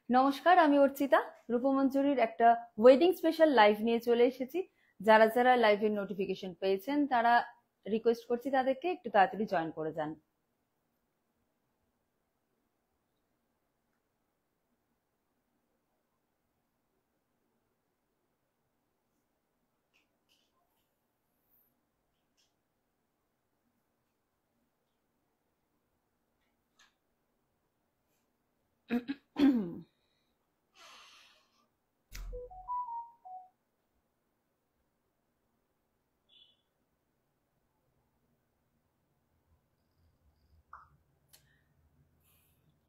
নমস্কার, আমি অর্চিতা। রূপমঞ্জরির একটা ওয়েডিং স্পেশাল লাইভ নিয়ে চলে এসেছি। যারা যারা লাইভের নোটিফিকেশন পেয়েছেন তারা রিকোয়েস্ট করছি তাদেরকে একটু তাড়াতাড়ি জয়েন করে যান।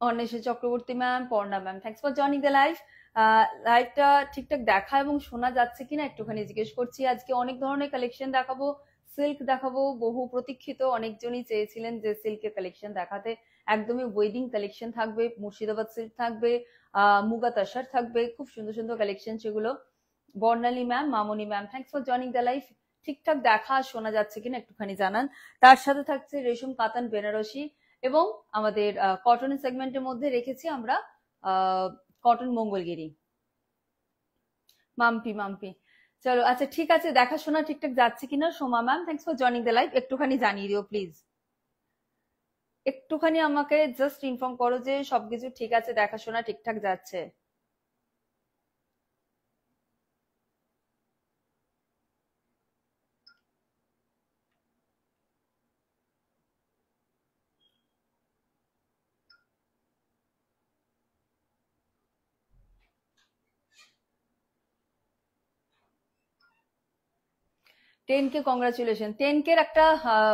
Anwesha Chakraborty ma'am, Parna ma'am, thanks for joining the live. লাইভটা ঠিকঠাক দেখা এবং শোনা যাচ্ছে কিনা একটুখানি জিজ্ঞেস করছি। আজকে অনেক ধরনের কালেকশন দেখাবো, সিল্ক দেখাবো। বহু প্রতীক্ষিত অনেকজনই চেয়েছিলেন যে সিল্কের কালেকশন দেখাতে। একদমই ওয়েডিং কালেকশন থাকবে, মুর্শিদাবাদ সিল্ক থাকবে, মুগা তাসার থাকবে, খুব সুন্দর সুন্দর কালেকশন সেগুলো। Barnali ma'am, Mamoni ma'am, thanks for joining the live. ঠিকঠাক দেখা শোনা যাচ্ছে কিনা একটুখানি জানান। তার সাথে থাকছে রেশম কাতান বেনারসি এবং আমাদের কটন সেগমেন্টের মধ্যে রেখেছি আমরা কটন মঙ্গলগিরি। মাম্পি মাম্পি, চলো আচ্ছা ঠিক আছে, দেখাশোনা ঠিকঠাক যাচ্ছে কিনা। Soma ma'am, thanks for joining the live. একটুখানি জানিয়ে দিও প্লিজ, একটুখানি আমাকে জাস্ট ইনফর্ম করো যে সবকিছু ঠিক আছে, দেখাশোনা ঠিকঠাক যাচ্ছে। টেনকে কংগ্রাচুলেশন। 10K একটা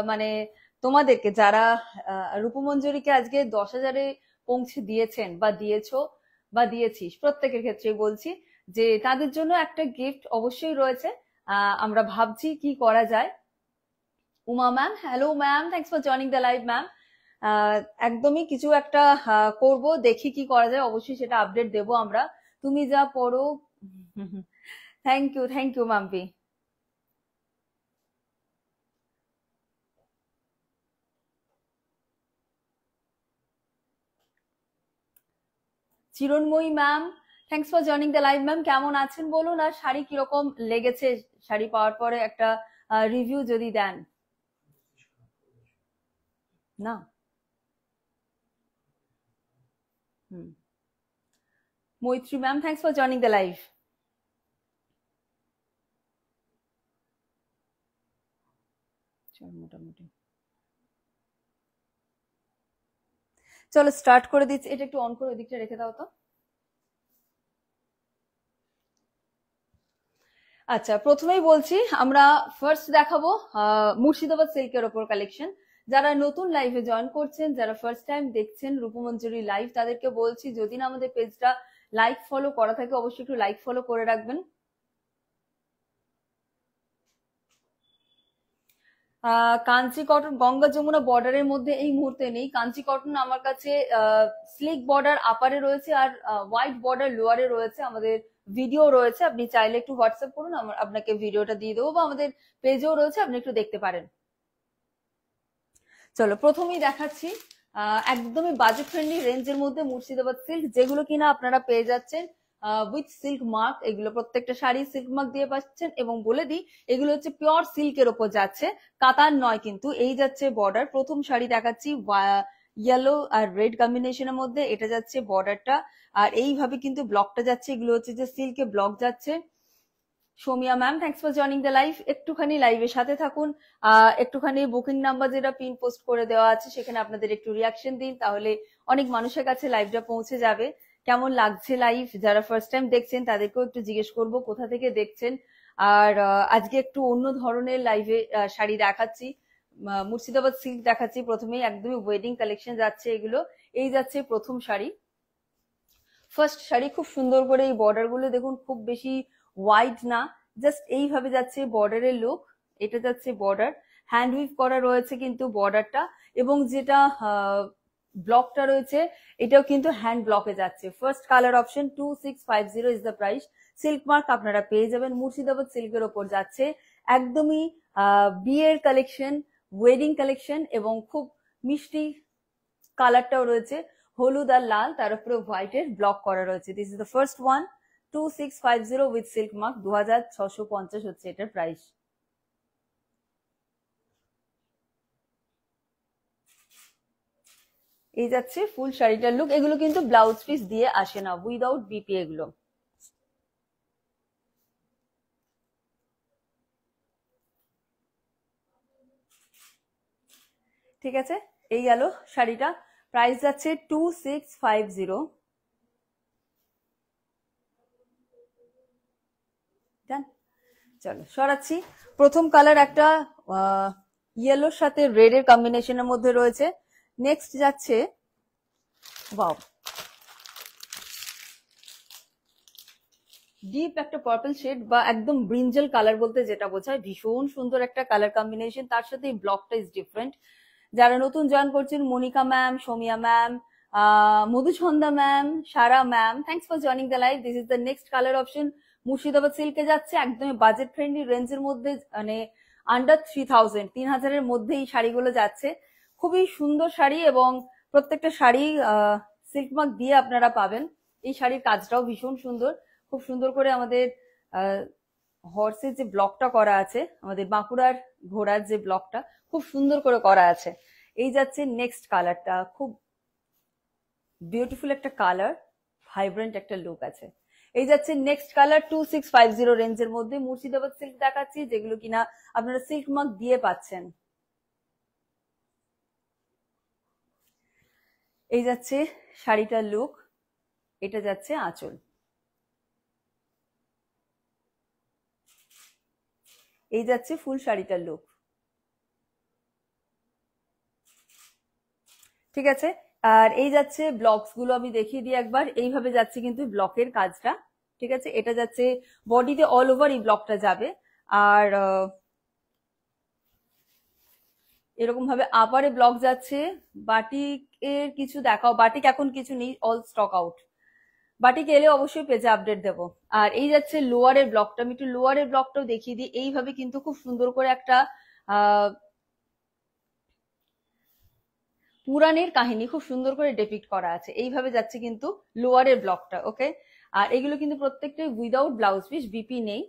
মানে তোমাদেরকে যারা রূপমঞ্জরিকে আজকে 10,000-এ পৌঁছে দিয়েছেন বা দিয়েছো বা দিয়েছিস, প্রত্যেকের ক্ষেত্রে বলছি যে তাদের জন্য একটা গিফট অবশ্যই রয়েছে। আমরা ভাবছি কি করা যায়। Uma ma'am, hello ma'am, thanks for joining the live ma'am. একদমই কিছু একটা করব, দেখি কি করা যায়, অবশ্যই সেটা আপডেট দেবো আমরা। তুমি যা পড়ো। Thank you Mampi. Chironmoyi ma'am, thanks for joining the live ma'am. কেমন আছেন বলুন, আর শাড়ি কিরকম লেগেছে? শাড়ি পাওয়ার পরে একটা রিভিউ যদি দেন। না, হুম। মৈত্রী ma'am, thanks for joining the live. মোটামুটি চলো স্টার্ট করে দিচ্ছি। এটা একটু অন করে ওই দিকটা রেখে দাও তো। আচ্ছা, প্রথমেই বলছি আমরা ফার্স্ট দেখাবো মুর্শিদাবাদ সিল্কের ওপর কালেকশন। যারা নতুন লাইভে জয়েন করছেন, যারা ফার্স্ট টাইম দেখছেন রূপমঞ্জরি লাইভ, তাদেরকে বলছি যদি না আমাদের পেজটা লাইক ফলো করা থাকে অবশ্যই একটু লাইক ফলো করে রাখবেন। কাঞ্চি কটন গঙ্গা যমুনা বর্ডারের মধ্যে এই মুহূর্তে নেই। কাঞ্চি কটন আমার কাছে স্লিক বর্ডার আপারে রয়েছে আর হোয়াইট বর্ডার লোয়ারে রয়েছে। আমাদের ভিডিও রয়েছে, আপনি চাইলে একটু হোয়াটসঅ্যাপ করুন, আপনাকে ভিডিওটা দিয়ে দেবো, বা আমাদের পেজেও রয়েছে, আপনি একটু দেখতে পারেন। চলো প্রথমেই দেখাচ্ছি একদমই বাজেট ফ্রেন্ডলি রেঞ্জের মধ্যে মুর্শিদাবাদ সিল্ক, যেগুলো কিনা আপনারা পেয়ে যাচ্ছেন উইথ সিল্ক মার্ক। এগুলো প্রত্যেকটা শাড়ি সিল্ক মার্ক দিয়ে পাচ্ছেন, এবং বলে দিই এগুলো হচ্ছে পিওর সিল্কের ওপর যাচ্ছে, কাতান নয় কিন্তু। এই যাচ্ছে বর্ডার, প্রথম শাড়ি দেখাচ্ছি ইয়েলো আর রেড কম্বিনেশনের মধ্যে, এটা যাচ্ছে বর্ডারটা, আর এইভাবে কিন্তু ব্লকটা যাচ্ছে। এগুলো হচ্ছে যে সিল্কে ব্লক যাচ্ছে। Somiya ma'am, thanks for joining the live. একটুখানি লাইভের সাথে থাকুন, একটুখানি বুকিং নাম্বার যেটা পিন পোস্ট করে দেওয়া আছে সেখানে আপনাদের একটু রিয়াকশন দিন, তাহলে অনেক মানুষের কাছে লাইভটা পৌঁছে যাবে। কেমন লাগছে লাইভ, যারা ফার্স্ট টাইম দেখছেন তাদেরকেও একটু জিজ্ঞেস করব কোথা থেকে দেখছেন। আর আজকে একটু অন্য ধরনের লাইভে শাড়ি দেখাচ্ছি, মুর্শিদাবাদ সিল্ক দেখাচ্ছি। প্রথমেই একদমই ওয়েডিং কালেকশন যাচ্ছে এগুলো। এই যাচ্ছে প্রথম শাড়ি, ফার্স্ট শাড়ি। খুব সুন্দর করে এই বর্ডার গুলো দেখুন, খুব বেশি ওয়াইড না, জাস্ট এইভাবে যাচ্ছে বর্ডারের লুক। এটা যাচ্ছে বর্ডার, হ্যান্ড উইভ করা রয়েছে কিন্তু বর্ডারটা, এবং যেটা ব্লকটা রয়েছে এটাও কিন্তু হ্যান্ড ব্লকে যাচ্ছে। First colour option 2650 is the price. Silk mark আপনারা পেয়ে যাবেন। মুর্শিদাবাদ সিল্কের ওপর যাচ্ছে, একদমই বিয়ের কালেকশন, ওয়েডিং কালেকশন, এবং খুব মিষ্টি কালারটাও রয়েছে, হলুদ আর লাল, তার উপরে হোয়াইটের ব্লক করা রয়েছে। This is the first one, 2650 with silk mark, 2650 হচ্ছে এটার প্রাইস। এই যাচ্ছে ফুল শাড়িটার লুক। এগুলো কিন্তু ব্লাউজ পিস দিয়ে আসে না, উইদাউট বিপি এগুলো। ঠিক আছে, এই গেল শাড়িটা। প্রাইস যাচ্ছে 2650। ডান, চলো সরাচ্ছি। প্রথম কালার একটা ইয়েলোর সাথে রেড এর কম্বিনেশনের মধ্যে রয়েছে। নেক্সট যাচ্ছে, ওয়াও, ডিপ একটা পার্পল শেড বা একদম ব্রিঞ্জল কালার বলতে যেটা বোঝায়, ভীষণ সুন্দর একটা কালার কম্বিনেশন। তার সাথে এই ব্লকটা ইজ ডিফারেন্ট। যারা নতুন জয়েন করছেন, Monika ma'am, Somiya ma'am, Madhuchhanda ma'am, Sara ma'am, thanks for joining the live. This is the next colour option. Murshidabad সিল্কে যাচ্ছে, একদমই বাজেট ফ্রেন্ডলি রেঞ্জের মধ্যে, মানে আন্ডার 3000 মধ্যে এই শাড়িগুলো যাচ্ছে। খুবই সুন্দর শাড়ি এবং প্রত্যেকটা শাড়ি সিল্ক মার্ক দিয়ে আপনারা পাবেন। এই শাড়ির কাজটাও ভীষণ সুন্দর, খুব সুন্দর করে আমাদের হর্সের যে ব্লকটা করা আছে, আমাদের বাঁকুড়ার ঘোড়ার যে ব্লকটা খুব সুন্দর করে করা আছে। এই যাচ্ছে নেক্সট কালারটা, খুব বিউটিফুল একটা কালার, ভাইব্রেন্ট একটা লুক আছে। এই যাচ্ছে নেক্সট কালার, 2650 রেঞ্জের মধ্যে মুর্শিদাবাদ সিল্ক দেখাচ্ছি, যেগুলো কিনা আপনারা সিল্ক মার্ক দিয়ে পাচ্ছেন। এই যাচ্ছে শাড়িটার লুক, এটা যাচ্ছে আঁচল। এই যাচ্ছে ফুল শাড়িটার লুক। ঠিক আছে, আর এই যাচ্ছে ব্লকস গুলো আমি দেখিয়ে দিই একবার। এইভাবে যাচ্ছে কিন্তু ব্লকের কাজটা। ঠিক আছে, এটা যাচ্ছে বডিতে অল ওভার এই ব্লকটা যাবে। আর এরকম ভাবে আপারে ব্লক যাচ্ছে। বাটিকের কিছু দেখাও, বাটিক এখন কিছু নেই, অল স্টক আউট। বাটিক এলে অবশ্যই পেজে আপডেট দেবো। আর এই যাচ্ছে লোয়ারের ব্লকটা, আমি একটু লোয়ারের ব্লকটাও দেখিয়ে দিই। এইভাবে কিন্তু খুব সুন্দর করে একটা পুরাণের কাহিনী খুব সুন্দর করে ডেপিক্ট করা আছে। এইভাবে যাচ্ছে কিন্তু লোয়ারের ব্লকটা। ওকে, আর এগুলো কিন্তু প্রত্যেকটাই উইদাউট ব্লাউজ পিস, বিপি নেই।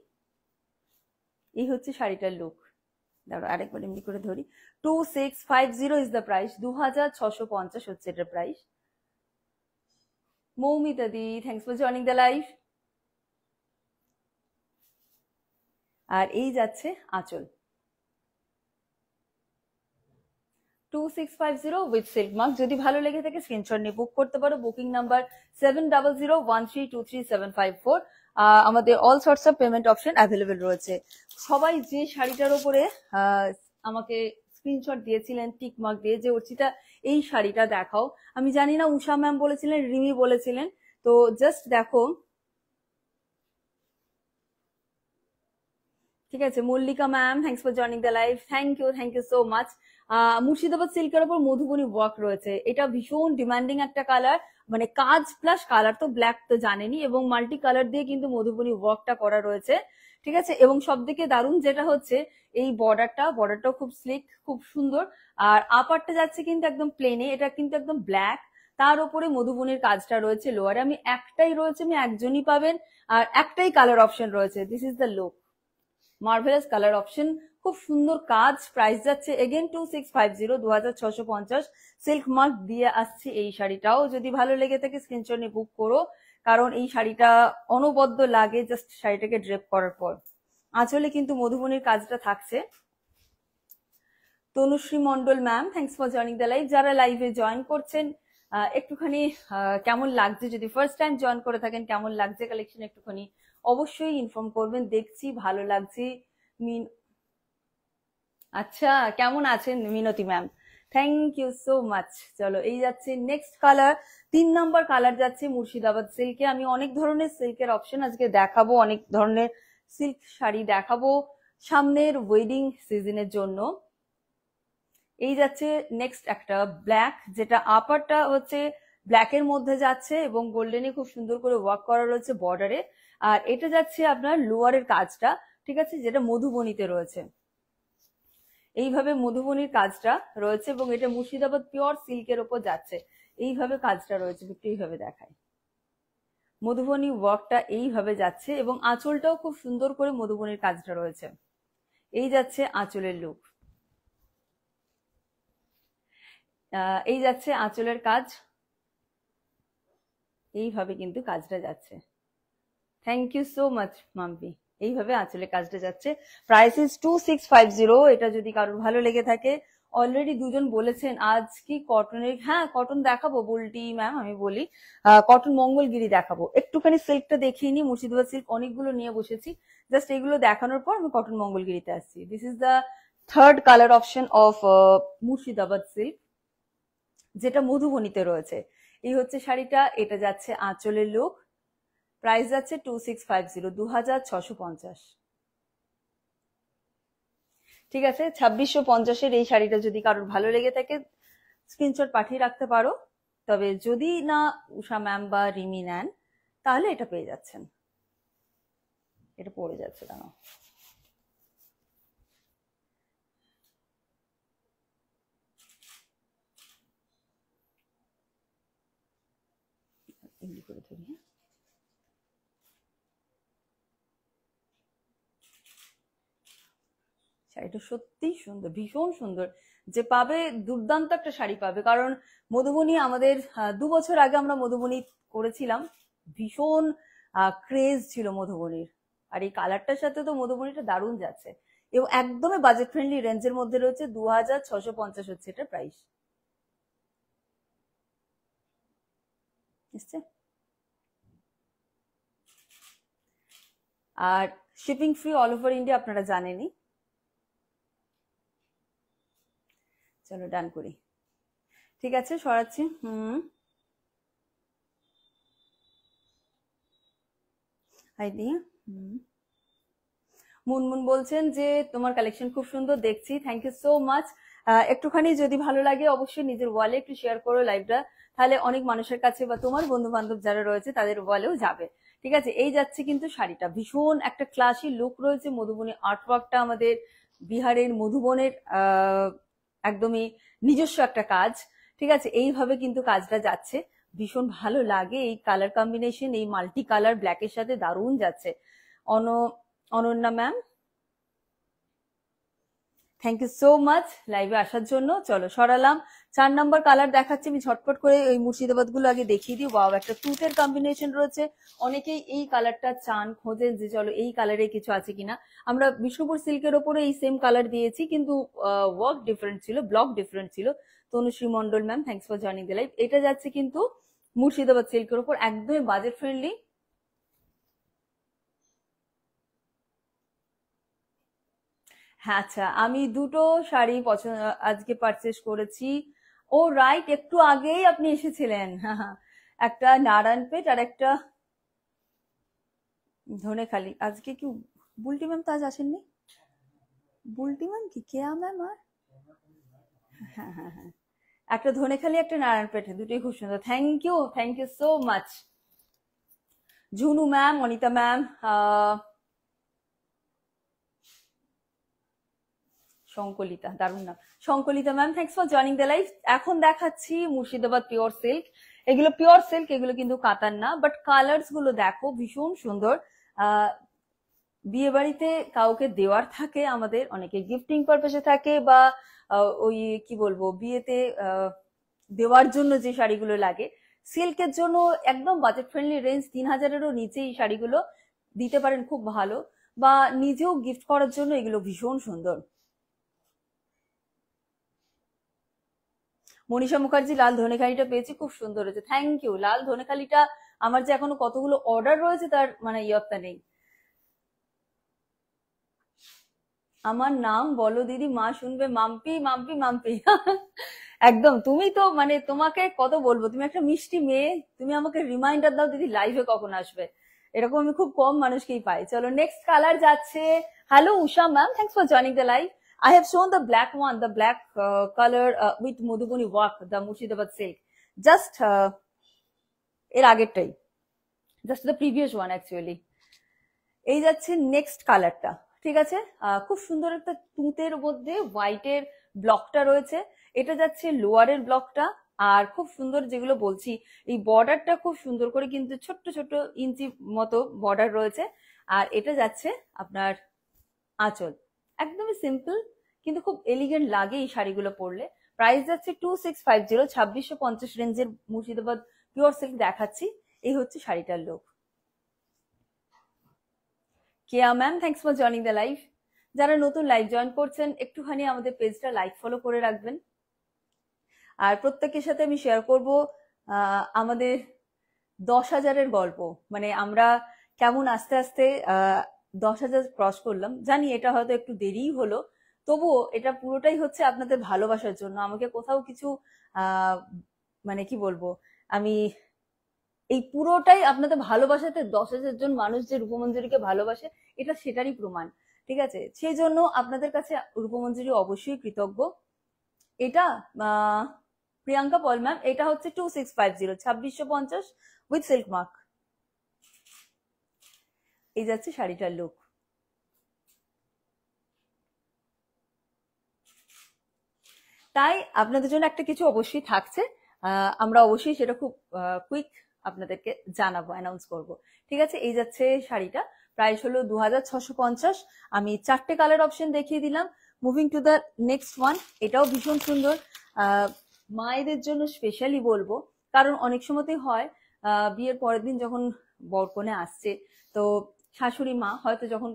এই হচ্ছে শাড়িটার লুক। দাঁড়ো আরেকবার এমনি করে ধরি। 2650 ইজ দ্য প্রাইস, 2650 হচ্ছে এটার price. Moumita di, thanks for joining the live. আর এই যাচ্ছে আঁচল, 2650 উইথ সিল্ক মার্ক। যদি ভালো লেগে থাকে স্ক্রিনশট নিয়ে বুক করতে পারো। Booking number 7001323754। আমাদের all sorts of payment option available রয়েছে। সবাই যে শাড়িটার উপরে আমাকে স্ক্রিনশট দিয়েছিলেন টিক মার্ক দিয়ে, যে অর্চিতা এই শাড়িটা দেখাও, আমি জানি না উষা ম্যাম বলেছিলেন, রিমি বলেছিলেন, তো জাস্ট দেখো। ঠিক আছে, Mallika ma'am, thanks for joining the live, thank you so much. Murshidabad সিল্কের উপর মধুবনী ওয়ার্ক রয়েছে। এটা ভীষণ ডিমান্ডিং একটা কালার, মানে কাজ প্লাস কালার, তো ব্ল্যাক তো জানেনি, এবং মাল্টি কালার দিয়ে কিন্তু মধুবনী ওয়ার্কটা করা রয়েছে। ঠিক আছে, এবং সব থেকে দারুণ যেটা হচ্ছে এই বর্ডারটাও খুব স্লিক, খুব সুন্দর। আর আপারটা যাচ্ছে কিন্তু একদম প্লেনে, এটা কিন্তু একদম ব্ল্যাক, তার উপরে মধুবনীর কাজটা রয়েছে। লোয়ারে আমি একটাই রয়েছে, আমি একজনই পাবেন, আর একটাই কালার অপশন রয়েছে। This is the look, marvellous colour option, খুব সুন্দর কাজ। প্রাইস যাচ্ছে এগেন 2650, 2650 সিল্ক মার্ক দিয়ে আসছে এই শাড়িটাও। যদি ভালো লেগে থাকে স্ক্রিনশট নিয়ে বুক করো, কারণ এই শাড়িটা অনবদ্য লাগে জাস্ট শাড়িটাকে ড্রেপ করার পর। আঁচলে কিন্তু মধুবনীর কাজটা থাকছে। Tanushree Mondal ma'am, thanks for joining the live. যারা লাইভে জয়েন করছেন, একটুখানি কেমন লাগছে, যদি ফার্স্ট টাইম জয়েন করে থাকেন, কেমন লাগছে কালেকশন একটুখানি অবশ্যই ইনফর্ম করবেন। দেখছি ভালো লাগছে। আচ্ছা, কেমন আছেন Minati ma'am, thank you so much. চলো এই যাচ্ছে নেক্সট কালার, 3 নম্বর কালার যাচ্ছে মুর্শিদাবাদ সিল্কে। আমি অনেক ধরনের সিল্কের অপশন আজকে দেখাবো, অনেক ধরনের সিল্ক শাড়ি দেখাবো সামনের ওয়েডিং সিজনের জন্য। এই যাচ্ছে নেক্সট একটা ব্ল্যাক, যেটা আপারটা হচ্ছে ব্ল্যাকের মধ্যে যাচ্ছে এবং গোল্ডেনে খুব সুন্দর করে ওয়ার্ক করা রয়েছে বর্ডারে। আর এটা যাচ্ছে আপনার লোয়ারের কাজটা, ঠিক আছে, যেটা মধুবনীতে রয়েছে। এইভাবে মধুবনীর কাজটা রয়েছে এবং এটা মুর্শিদাবাদ পিওর সিল্কের ওপর যাচ্ছে। এইভাবে কাজটা রয়েছে, একটু এইভাবে দেখায়। মধুবনী ওয়ার্কটা এইভাবে যাচ্ছে এবং আঁচলটাও খুব সুন্দর করে মধুবনীর কাজটা রয়েছে। এই যাচ্ছে আঁচলের লুক, এই যাচ্ছে আঁচলের কাজ, এইভাবে কিন্তু কাজটা যাচ্ছে। Thank you so much Mampi. এইভাবে আঁচলের কাজটা যাচ্ছে। Price is 2650। এটা যদি কারোর ভালো লেগে থাকে, অলরেডি দুজন বলেছেন আজ কি কটনের, হ্যাঁ কটন দেখাবো বুলটি ম্যাম, আমি বলি কটন মঙ্গলগিরি দেখাবো। একটুখানি সিল্কটা দেখিয়ে নি, মুর্শিদাবাদ সিল্ক অনেকগুলো নিয়ে বসেছি, জাস্ট এগুলো দেখানোর পর আমি কটন মঙ্গলগিরিতে আসছি। This is the third colour option of Murshidabad silk, যেটা মধুবনীতে রয়েছে। এই হচ্ছে শাড়িটা, এটা যাচ্ছে আঁচলের লুক, প্রাইস যাচ্ছে 2650, 2650। ঠিক আছে, 2650-এর এই শাড়িটা যদি কারোর ভালো লেগে থাকে স্ক্রিনশট পাঠিয়ে রাখতে পারো। তবে যদি না উষা ম্যাম বা রিমি নেন তাহলে এটা পেয়ে যাচ্ছেন। এটা পড়ে যাচ্ছে কেন, এমনি করে ধরি। হ্যাঁ, শাড়িটা সত্যিই সুন্দর, ভীষণ সুন্দর। যে পাবে দুর্দান্ত একটা শাড়ি পাবে, কারণ মধুবনী আমাদের 2 বছর আগে আমরা মধুবনী করেছিলাম, ভীষণ ক্রেজ ছিল মধুবনীর। আর এই কালারটার সাথে তো মধুবনীটা দারুণ যাচ্ছে এবং একদমই বাজেট ফ্রেন্ডলি রেঞ্জের মধ্যে রয়েছে। 2650 হচ্ছে এটা প্রাইস। আর shipping free all over India, আপনারা জানেনই। চলো ডান করি। ঠিক আছে, সরাচ্ছি। হাই দিয়ে মুনমুন বলছেন যে তোমার কালেকশন খুব সুন্দর দেখছি, থ্যাংক ইউ সো মাচ। একটুখানি যদি ভালো লাগে অবশ্যই নিজের ওয়ালে একটু শেয়ার করো লাইভটা, তাহলে অনেক মানুষের কাছে বা তোমার বন্ধু বান্ধব যারা রয়েছে তাদের ওয়ালেও যাবে। ঠিক আছে, এই যাচ্ছে কিন্তু শাড়িটা, ভীষণ একটা ক্লাসি লুক রয়েছে। মধুবনী আর্টওয়ার্কটা আমাদের বিহারের মধুবনের একদমই নিজস্ব একটা কাজ। ঠিক আছে, এইভাবে কিন্তু কাজটা যাচ্ছে, ভীষণ ভালো লাগে। এই কালার কম্বিনেশন, এই মাল্টি কালার ব্ল্যাকের সাথে দারুণ যাচ্ছে। Ananya ma'am, thank you so much লাইভে আসার জন্য। চলো সরালাম। 4 নম্বর কালার দেখাচ্ছি আমি ঝটপট করে, ওই মুর্শিদাবাদ গুলো আগে দেখিয়ে দিই। ওয়াও, একটা তুতের কম্বিনেশন রয়েছে। অনেকেই এই কালারটা চান, খোঁজেন যে চলো এই কালারে কিছু আছে কিনা। আমরা বিষ্ণুপুর সিল্কের ওপরে এই সেম কালার দিয়েছি, কিন্তু ওয়ার্ক ডিফারেন্ট ছিল, ব্লক ডিফারেন্ট ছিল। Tanushree Mondal ma'am, thanks for joining the live. এটা যাচ্ছে কিন্তু মুর্শিদাবাদ সিল্কের ওপর, একদমই বাজেট ফ্রেন্ডলি। হ্যাঁ আচ্ছা, আমি দুটো শাড়ি পছন্দ আজকে পারচেস করেছি। ও রাইট, একটু আগেই আপনি এসেছিলেন। একটা নারায়ণপেট আর একটা ধনেখালি। আজকে কি বুলটি ম্যাম তো আজ আসেননি? বুলটি ম্যাম কি কেয়া ম্যাম আর হ্যাঁ হ্যাঁ হ্যাঁ, একটা ধনেখালি একটা নারায়ণপেটে, দুটোই খুব সুন্দর। Thank you so much. Jhunu ma'am, Anita ma'am, Shankalita, দারুণ নাম, Shankalita ma'am, thanks for joining the live. এখন দেখাচ্ছি মুর্শিদাবাদ পিওর সিল্ক। এগুলো পিওর সিল্ক, এগুলো কিন্তু কাতার না, বাট কালার্স গুলো দেখো ভীষণ সুন্দর। বিয়ে বাড়িতে কাউকে দেওয়ার থাকে, আমাদের অনেকে গিফটিং পারপাসে থাকে, বা ওই কি বলবো বিয়েতে দেওয়ার জন্য যে শাড়িগুলো লাগে, সিল্কের জন্য একদম বাজেট ফ্রেন্ডলি রেঞ্জ 3000-এরও নিচে এই শাড়িগুলো দিতে পারেন, খুব ভালো। বা নিজেও গিফট করার জন্য এগুলো ভীষণ সুন্দর। মনীষা মুখার্জি, লাল ধনেখালিটা পেয়েছি, খুব সুন্দর হয়েছে, থ্যাংক ইউ। লাল ধনেখালিটা আমার যে এখনো কতগুলো অর্ডার রয়েছে তার মানে ইয়ত্তা নেই। আমার নাম বলো দিদি, মা শুনবে, মাম্পি মাম্পি মাম্পি। একদম, তুমি তো মানে তোমাকে কত বলবো, তুমি একটা মিষ্টি মেয়ে, তুমি আমাকে রিমাইন্ডার দাও দিদি লাইভে কখন আসবে। এরকম আমি খুব কম মানুষকেই পাই। চলো নেক্সট কালার যাচ্ছে। Hello Usha ma'am, thanks for joining the live. I have shown the black one, the black color with Madhubani work, the Murshidabad silk. Just এর আগেরটাই, just the previous one actually. এই যাচ্ছে next কালারটা। ঠিক আছে, খুব সুন্দর একটা তুঁতের মধ্যে হোয়াইটের ব্লকটা রয়েছে। এটা যাচ্ছে লোয়ারের ব্লকটা, আর খুব সুন্দর যেগুলো বলছি, এই বর্ডারটা খুব সুন্দর করে কিন্তু ছোট্ট ছোট্ট ইঞ্চি মতো বর্ডার রয়েছে। আর এটা যাচ্ছে আপনার আঁচল, একদমই সিম্পল কিন্তু খুব এলিগেন্ট লাগে এই শাড়িগুলো পরলে। প্রাইস যাচ্ছে 2650, 2650 রেঞ্জের মুর্শিদাবাদ পিওর সিল্ক দেখাচ্ছি। এই হচ্ছে শাড়িটার look. Keya ma'am, thanks for joining the live. যারা নতুন লাইভ জয়েন করছেন একটুখানি আমাদের পেজটা লাইক ফলো করে রাখবেন। আর প্রত্যেকের সাথে আমি শেয়ার করব আমাদের 10,000-এর গল্প, মানে আমরা কেমন আস্তে আস্তে 10,000 ক্রস করলাম। জানি এটা হয়তো একটু দেরিই হলো, তবুও এটা পুরোটাই হচ্ছে আপনাদের ভালোবাসার জন্য। আমাকে কোথাও কিছু মানে কি বলবো, আমি এই পুরোটাই আপনাদের ভালোবাসাতে 10,000 জন মানুষ যে রূপমঞ্জুরিকে ভালোবাসে, এটা সেটারই প্রমাণ। ঠিক আছে, সেই জন্য আপনাদের কাছে রূপমঞ্জুরি অবশ্যই কৃতজ্ঞ। এটা প্রিয়াঙ্কা পল ম্যাম, এটা হচ্ছে 2650, 2650 উইথ সিল্ক মার্ক। এই যাচ্ছে শাড়িটার লুক। তাই আপনাদের জন্য একটা কিছু অবশ্যই থাকছে, আমরা অবশ্যই সেটা খুব কুইক আপনাদেরকে জানাবো, অ্যানাউন্স করব। ঠিক আছে, এই যাচ্ছে শাড়িটা, প্রাইস হলো 2650। আমি 4টে কালার অপশন দেখিয়ে দিলাম। Moving to the next one. এটাও ভীষণ সুন্দর, মায়েদের জন্য স্পেশালি বলবো, কারণ অনেক সময়তেই হয় বিয়ের পরের দিন যখন বরকনে আসছে, তো শাশুড়ি মা হয়তো যখন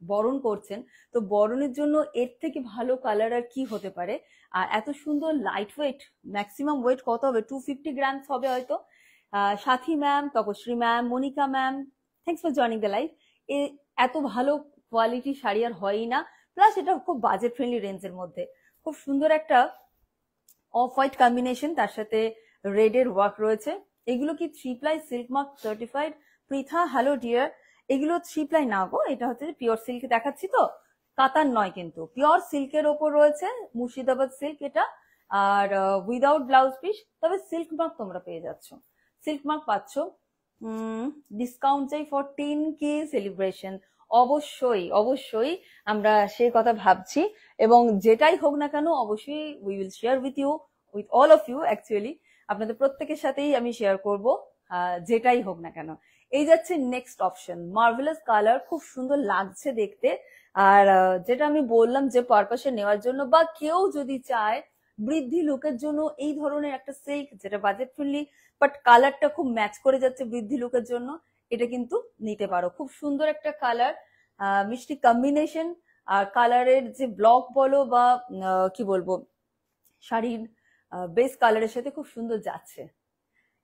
বরণ করছেন, তো বরণের জন্য এর থেকে ভালো কালার আর কি হতে পারে। আর এত সুন্দর লাইট ওয়েট, ম্যাক্সিমাম ওয়েট কত হবে, 250 গ্রামস হবে হয়তো। Sathi ma'am, Tapashri ma'am, Monika ma'am, thanks for joining the live. এত ভালো কোয়ালিটি শাড়ি আর হয়ই না, প্লাস এটা খুব বাজেট ফ্রেন্ডলি রেঞ্জের মধ্যে। খুব সুন্দর একটা অফ হোয়াইট কম্বিনেশন, তার সাথে রেড এর ওয়ার্ক রয়েছে। এগুলো কি 3 ply silk mark certified? Pritha, hello dear. এগুলো 3 প্লাই না গো, এটা হচ্ছে পিওর সিল্ক দেখাচ্ছি, তো কাতার নয়, কিন্তু পিওর সিল্কের ওপর রয়েছে, মুর্শিদাবাদ সিল্ক এটা। আর উইদাউট ব্লাউজ পিস, তবে সিল্ক মার্ক তোমরা পেয়ে যাচ্ছ, সিল্ক মার্ক পাচ্ছ। ডিসকাউন্ট চাই ফর 10K সেলিব্রেশন। অবশ্যই অবশ্যই আমরা সেই কথা ভাবছি, এবং যেটাই হোক না কেন অবশ্যই we will share with you, with all of you actually. আপনাদের প্রত্যেকের সাথেই আমি শেয়ার করব, যেটাই হোক না কেন। এই যাচ্ছে নেক্সট অপশন, মার্ভেলাস কালার, খুব সুন্দর লাগছে দেখতে। আর যেটা আমি বললাম যে পারপাসে নেওয়ার জন্য, বা কেউ যদি চায় বৃদ্ধি লুকের জন্য এই ধরনের একটা সিল্ক যেটা বাজেট ফ্রেন্ডলি বাট কালারটা খুব ম্যাচ করে যাচ্ছে বৃদ্ধি লুকের জন্য, এটা কিন্তু নিতে পারো। খুব সুন্দর একটা কালার, মিষ্টি কম্বিনেশন। আর কালারের যে ব্লক বলো বা কি বলবো, শাড়ির বেস কালারের সাথে খুব সুন্দর যাচ্ছে।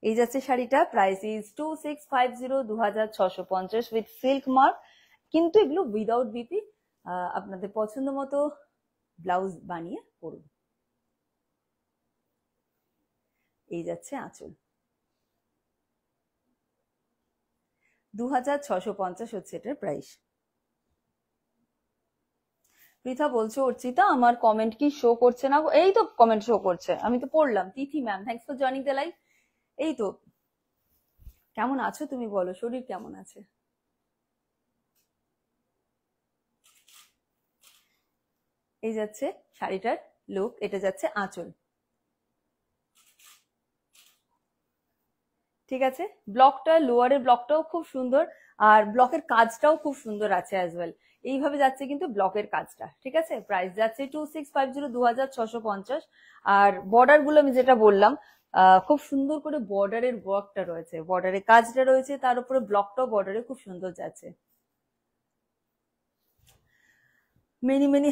এই যাচ্ছে শাড়িটা, price is 2650, 2650 with silk mark. কিন্তু এগুলো উইদাউট বিপি, আপনাদের পছন্দ মতো ব্লাউজ বানিয়ে পরুন। এই যাচ্ছে আঁচল, 2650 হচ্ছে এটার প্রাইস। পৃথা বলছো অর্চিতা আমার কমেন্ট কি শো করছে না? এই তো কমেন্ট শো করছে, আমি তো পড়লাম। Tithi ma'am, thanks for joining the live. এই তো, কেমন আছো তুমি বলো, শরীর কেমন আছে? এই যাচ্ছে শাড়িটার লুক, এটা যাচ্ছে আঁচল। ঠিক আছে, ব্লকটা, লোয়ারের ব্লকটাও খুব সুন্দর, আর ব্লকের কাজটাও খুব সুন্দর আছে অ্যাজ ওয়েল। এইভাবে যাচ্ছে কিন্তু ব্লকের কাজটা। ঠিক আছে, প্রাইস যাচ্ছে 2650, 2650। আর বর্ডার গুলো আমি যেটা বললাম, খুব সুন্দর করে বর্ডারের ওয়ার্কটা রয়েছে, বর্ডারের কাজটা রয়েছে, তার উপরে ব্লকটাও বর্ডারে খুব সুন্দর যাচ্ছে। Many many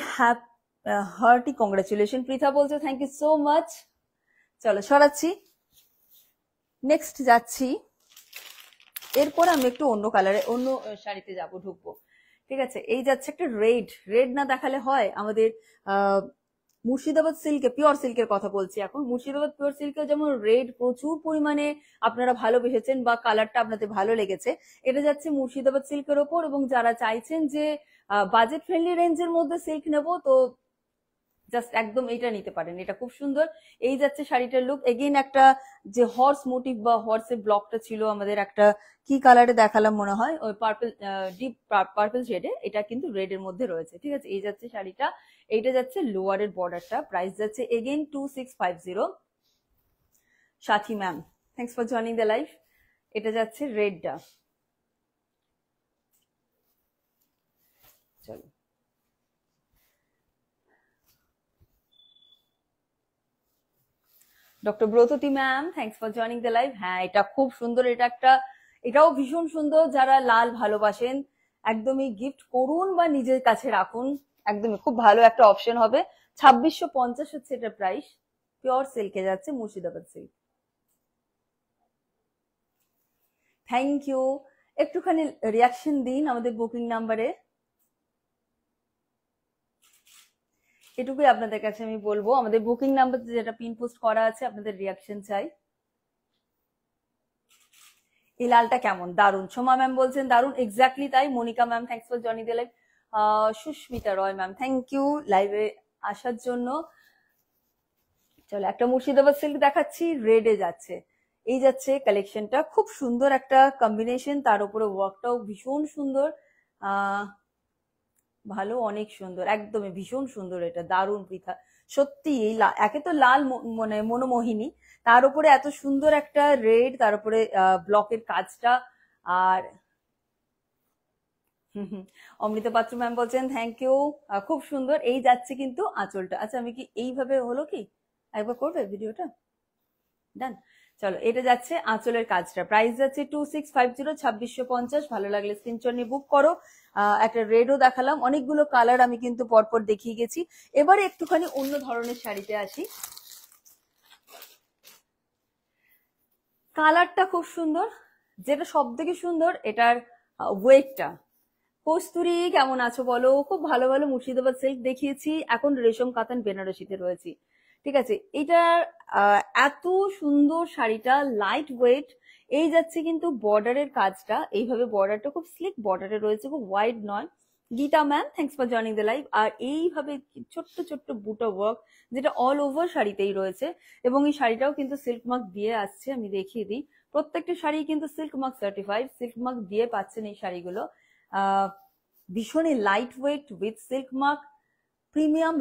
hearty congratulation Pritha বলছো, থ্যাংক ইউ সো মাচ। চলো সরাচ্ছি, নেক্সট যাচ্ছি। এরপর আমি একটু অন্য কালারে, অন্য শাড়িতে যাব, ঢুকবো। ঠিক আছে, এই যাচ্ছে একটা রেড। রেড না দেখালে হয়? আমাদের মুর্শিদাবাদ সিল্কে, পিওর সিল্কের কথা বলছি এখন, মুর্শিদাবাদ পিওর সিল্কে যেমন রেড প্রচুর পরিমাণে আপনারা ভালোবেসেছেন বা কালারটা আপনাদের ভালো লেগেছে, এটা যাচ্ছে মুর্শিদাবাদ সিল্কের ওপর। এবং যারা চাইছেন যে বাজেট ফ্রেন্ডলি রেঞ্জের মধ্যে সিল্ক নেবো, তো জাস্ট একদম এটা নিতে পারেন, এটা খুব সুন্দর। এই যাচ্ছে শাড়িটার লুক। এগেইন একটা যে হর্স মোটিভ বা হর্সের ব্লকটা ছিল আমাদের, একটা কি কালারে দেখালাম মনে হয়, ওই পার্পল, ডিপ পার্পল শেডে, এটা কিন্তু রেড এর মধ্যে রয়েছে। ঠিক আছে, এই যাচ্ছে শাড়িটা, এইটা যাচ্ছে লোয়ারের বর্ডারটা। প্রাইস যাচ্ছে again 2650। Sathi ma'am, thanks for joining the live. এটা যাচ্ছে রেডটা। চলো, doctor Bratati ma'am, thanks for joining the live. হ্যাঁ, এটা খুব সুন্দর, এটা একটা, এটাও ভীষণ সুন্দর। যারা লাল ভালোবাসেন একদমই গিফট করুন বা নিজের কাছে রাখুন, একদমই খুব ভালো একটা অপশন হবে। 2650 হচ্ছে এটা প্রাইস, পিওর সিল্কে যাচ্ছে, মুর্শিদাবাদ সিল্ক। Thank you. একটুখানি রিয়াকশন দিন আমাদের বুকিং নাম্বারে, এটুকুই আপনাদের কাছে আমি বলবো। আমাদের বুকিং নাম্বার যেটা পিন পোস্ট করা আছে, আপনাদের রিয়াকশন চাই। এই লালটা কেমন? দারুন। সোমা ম্যাম বলছেন দারুন, এক্স্যাক্টলি তাই। Monika ma'am, thanks for joining the live. Susmita Roy ma'am, thank you লাইভে আসার জন্য। চলো, একটা মুর্শিদাবাদ সিল্ক দেখাচ্ছি, রেডে যাচ্ছে। এই যাচ্ছে কালেকশনটা, খুব সুন্দর একটা কম্বিনেশন, তার উপরে ওয়ার্কটাও ভীষণ সুন্দর। ভালো, অনেক সুন্দর, একদমই ভীষণ সুন্দর, এটা দারুণ পৃথা। সত্যি এই একে তো লাল মানে মনোমোহিনী, তার উপরে এত সুন্দর একটা রেড, তার উপরে ব্লকের কাজটা। আর অমৃতা পাত্র ম্যাম বলছেন থ্যাংক ইউ, খুব সুন্দর। এই যাচ্ছে কিন্তু আঁচলটা। আচ্ছা, আমি কি এইভাবে হলো কি, একবার করবে ভিডিওটা? ডান। চলো, এটা যাচ্ছে আঁচলের কাজটা, প্রাইস যাচ্ছে 2650, 2650। ভালো লাগলে স্ক্রিনশট নিয়ে বুক করো। একটা রেডও দেখালাম, অনেকগুলো কালার আমি কিন্তু পরপর দেখিয়ে গেছি। এবারে একটুখানি অন্য ধরনের শাড়িতে আসি। কালারটা খুব সুন্দর, যেটা সব থেকে সুন্দর এটার ওয়েটটা। কস্তুরি কেমন আছো বলো? খুব ভালো ভালো মুর্শিদাবাদ সিল্ক দেখিয়েছি, এখন রেশম কাতান বেনারসিতে রয়েছি। ঠিক আছে, এটার এত সুন্দর শাড়িটা, লাইট ওয়েট। এই যাচ্ছে কিন্তু বর্ডারের কাজটা, এইভাবে বর্ডারটা খুব স্লিক বর্ডারে রয়েছে, খুব ওয়াইড নয়। Gita ma'am, thanks for joining the live. আর এইভাবে ছোট্ট ছোট্ট বুটা ওয়ার্ক, যেটা অল ওভার শাড়িতেই রয়েছে। এবং এই শাড়িটাও কিন্তু সিল্ক মার্ক দিয়ে আসছে, আমি দেখিয়ে দিই। প্রত্যেকটা শাড়ি কিন্তু silk mark certified, silk mark দিয়ে পাচ্ছেন এই শাড়িগুলো। ভীষণই light weight with silk mark, premium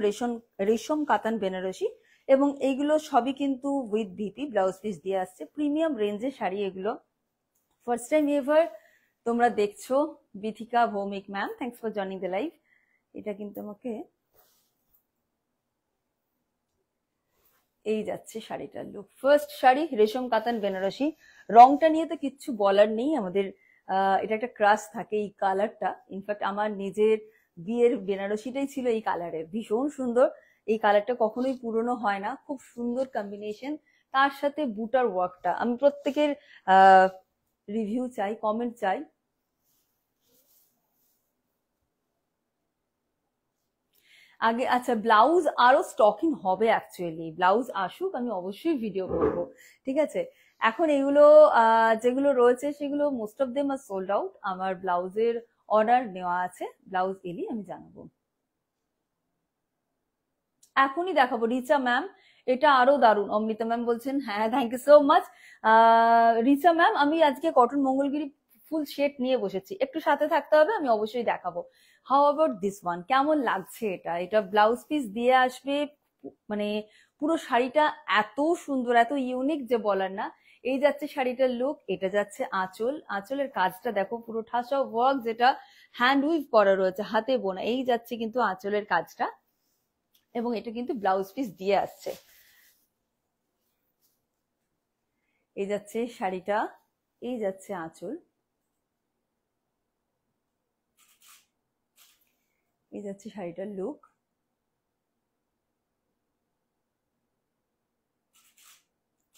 রেশম কাতান বেনারসি। এবং এইগুলো সবই কিন্তু উইথ ভিপি ব্লাউজ পিস দিয়ে আসছে, প্রিমিয়াম রেঞ্জের শাড়ি এগুলো। ফার্স্ট টাইম এভার তোমরা দেখছো। Bithika Bhowmik ma'am, thanks for joining the live. এটা কিন্তু আমাকে, এই যাচ্ছে শাড়িটার লুক। ফার্স্ট শাড়ি রেশম কাতান বেনারসি, রংটা নিয়ে তো কিচ্ছু বলার নেই আমাদের। এটা একটা ক্রাশ থাকে এই কালারটা, ইনফ্যাক্ট আমার নিজের বিয়ের বেনারসিটাই ছিল এই কালারের, ভীষণ সুন্দর। এই কালারটা কখনোই পুরনো হয় না, খুব সুন্দর কম্বিনেশন। তার সাথে বুটার ওয়ার্কটা, আমি প্রত্যেকের রিভিউ চাই, কমেন্ট চাই। আগে, আচ্ছা, ব্লাউজ আরো স্টকিং হবে, অ্যাকচুয়ালি ব্লাউজ আসুক, আমি অবশ্যই ভিডিও করবো। ঠিক আছে, এখন এগুলো যেগুলো রয়েছে সেগুলো most of them are sold out. আমার ব্লাউজের অর্ডার নেওয়া আছে, ব্লাউজ এলি আমি জানাবো। এখনই দেখাবো রিচা ম্যাম, এটা আরো দারুণ। অমৃতা ম্যাম বলছেন হ্যাঁ, thank you so much. Richa ma'am, আমি আজকে কটন মঙ্গলগিরি ফুল সেট নিয়ে বসেছি, একটু সাথে থাকতে হবে, আমি অবশ্যই দেখাবো। হাউ অ্যাবাউট দিস ওয়ান, কেমন লাগছে এটা? এটা ব্লাউজ পিস দিয়ে আসবে, মানে পুরো শাড়িটা এত সুন্দর, এত ইউনিক যে বলার না। এই যাচ্ছে শাড়িটার লুক, এটা যাচ্ছে আঁচল, আঁচলের কাজটা দেখো, পুরো ঠাসা ওয়ার্ক, যেটা হ্যান্ড উইভ করা রয়েছে, হাতে বোনা। এই যাচ্ছে কিন্তু আঁচলের কাজটা, এবং এটা কিন্তু ব্লাউজ পিস দিয়ে আসছে। এই যাচ্ছে শাড়িটা, এই যাচ্ছে আঁচল, এই যাচ্ছে শাড়িটার লুক।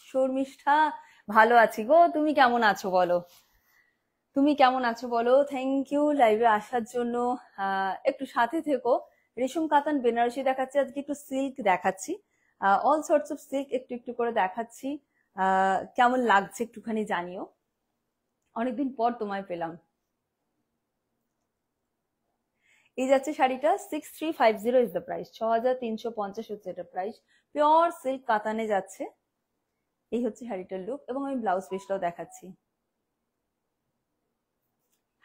শর্মিষ্ঠা, ভালো আছি গো, তুমি কেমন আছো বলো? তুমি কেমন আছো বলো? থ্যাংক ইউ লাইভে আসার জন্য। একটু সাথে থেকো। রেশম কাতান বেনারসি দেখাচ্ছি আজকে, একটু সিল্ক দেখাচ্ছি, অল সর্টস অফ সিল্ক একটু একটু করে দেখাচ্ছি। কেমন লাগছে একটুখানি জানিও, অনেকদিন পর তোমায় পেলাম। এই যাচ্ছে শাড়িটা, 6350 ইজ দ্য প্রাইস, 6350 হচ্ছে এটা প্রাইস। পিওর সিল্ক কাতানে যাচ্ছে। এই হচ্ছে শাড়িটার লুক, এবং আমি ব্লাউজ পিসটাও দেখাচ্ছি।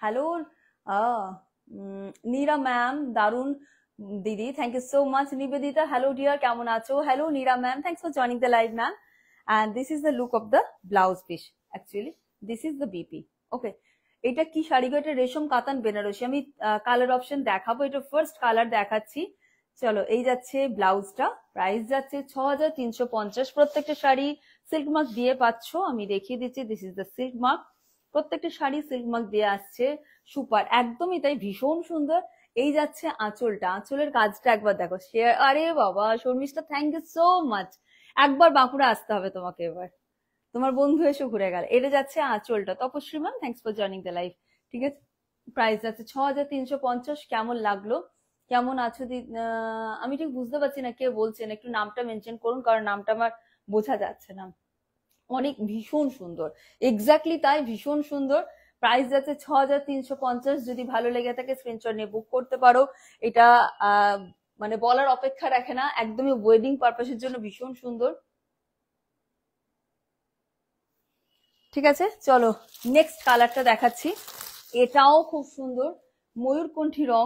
হ্যালো নীরা ম্যাম, দারুন দিদি, thank you so much. Nivedita, hello dear, কেমন আছো? Hello Nira ma'am, thanks for joining the live ma'am. And this is the look of the blouse piece. Actually this is the BP. Okay, এটা কি শাড়ি গো? এটা রেশম কাতান বেনারসি। আমি colour option দেখাবো, এটা first colour দেখাচ্ছি। চলো, এই যাচ্ছে ব্লাউজটা, প্রাইস যাচ্ছে 6350। প্রত্যেকটা শাড়ি সিল্ক মার্ক দিয়ে পাচ্ছ, আমি দেখিয়ে দিচ্ছি। This is the silk mark, প্রত্যেকটা শাড়ি সিল্ক মার্ক দিয়ে আসছে। সুপার, একদমই তাই, ভীষণ সুন্দর। এই যাচ্ছে আঁচলটা, আঁচলের কাজটা একবার দেখো। আরে বাবা Sharmistha, thank you so much. একবার বাঁকুড়া আসতে হবে তোমাকে এবার, তোমার বন্ধু এসে ঘুরে গেল। এটা যাচ্ছে আঁচলটা। Tapaswi ma'am, thanks for joining the live. ঠিক আছে, প্রাইস যাচ্ছে 6350। কেমন লাগলো, কেমন আছো? আমি ঠিক বুঝতে পারছি না কে বলছেন, একটু নামটা মেনশন করুন, কারণ নামটা আমার বোঝা যাচ্ছে না। অনেক ভীষণ সুন্দর, এক্স্যাক্টলি তাই, ভীষণ সুন্দর। প্রাইস যাচ্ছে 6350। যদি ভালো লেগে থাকে স্ক্রিনশট নিয়ে বুক করতে পারো। এটা মানে বলার অপেক্ষা রাখে না, একদমই ওয়েডিং পারপাসের জন্য ভীষণ সুন্দর। ঠিক আছে, চলো নেক্সট কালারটা দেখাচ্ছি। এটাও খুব সুন্দর, ময়ূরকণ্ঠী রং,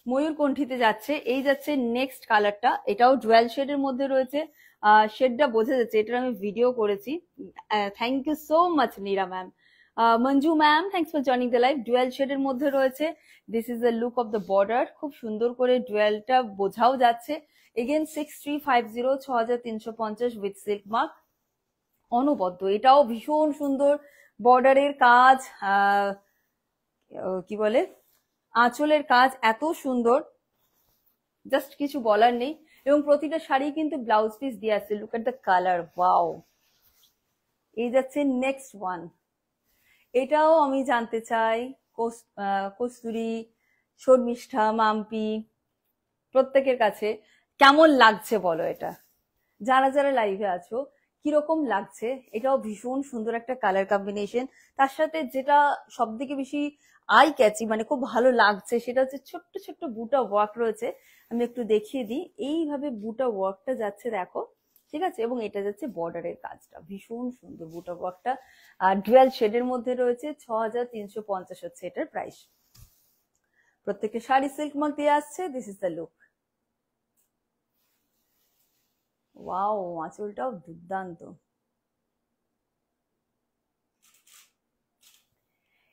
ময়ূরকণ্ঠীতে যাচ্ছে। এই যাচ্ছে নেক্সট কালারটা, এটাও ডুয়াল শেডের মধ্যে রয়েছে। শেডটা বোঝা যাচ্ছে, এটার আমি ভিডিও করেছি। Thank you so much Neera ma'am. Manju ma'am, thanks for joining the live. Dual শেডের মধ্যে রয়েছে। This is the look of the border, খুব সুন্দর করে ডুয়ালটা বোঝাও যাচ্ছে। এগেন 6350, 6350 উইথ সিল্ক মার্ক, অনবদ্য। এটাও ভীষণ সুন্দর, বর্ডারের কাজ, কি বলে, আঁচলের কাজ এত সুন্দর, জাস্ট কিছু বলার নেই। এবং প্রতিটা শাড়ি কিন্তু ব্লাউজ পিস দিয়ে আসছে। Look at the colour, wow. এই যাচ্ছে নেক্সট ওয়ান, এটাও আমি জানতে চাই কস্তুরী, শর্মিষ্ঠা, মাম্পি, প্রত্যেকের কাছে কেমন লাগছে বলো এটা, যারা যারা লাইভে আছো কিরকম লাগছে। এটাও ভীষণ সুন্দর একটা কালার কম্বিনেশন। তার সাথে যেটা সব থেকে বেশি আই ক্যাচি, মানে খুব ভালো লাগছে, সেটা হচ্ছে ছোট্ট ছোট্ট বুটা ওয়ার্ক রয়েছে। আমি একটু দেখিয়ে দিই, এইভাবে বুটা ওয়ার্কটা যাচ্ছে দেখো, ঠিক আছে। এবং এটা যাচ্ছে বর্ডারের কাজটা, ভীষণ সুন্দর বুটা ওয়ার্কটা। ডুয়াল শেডের মধ্যে রয়েছে। 6350 হচ্ছে এটার প্রাইস। প্রত্যেকটা শাড়ি সিল্ক মার্ক দিয়ে আসছে। This is the look, wow, আঁচলটাও দুর্দান্ত।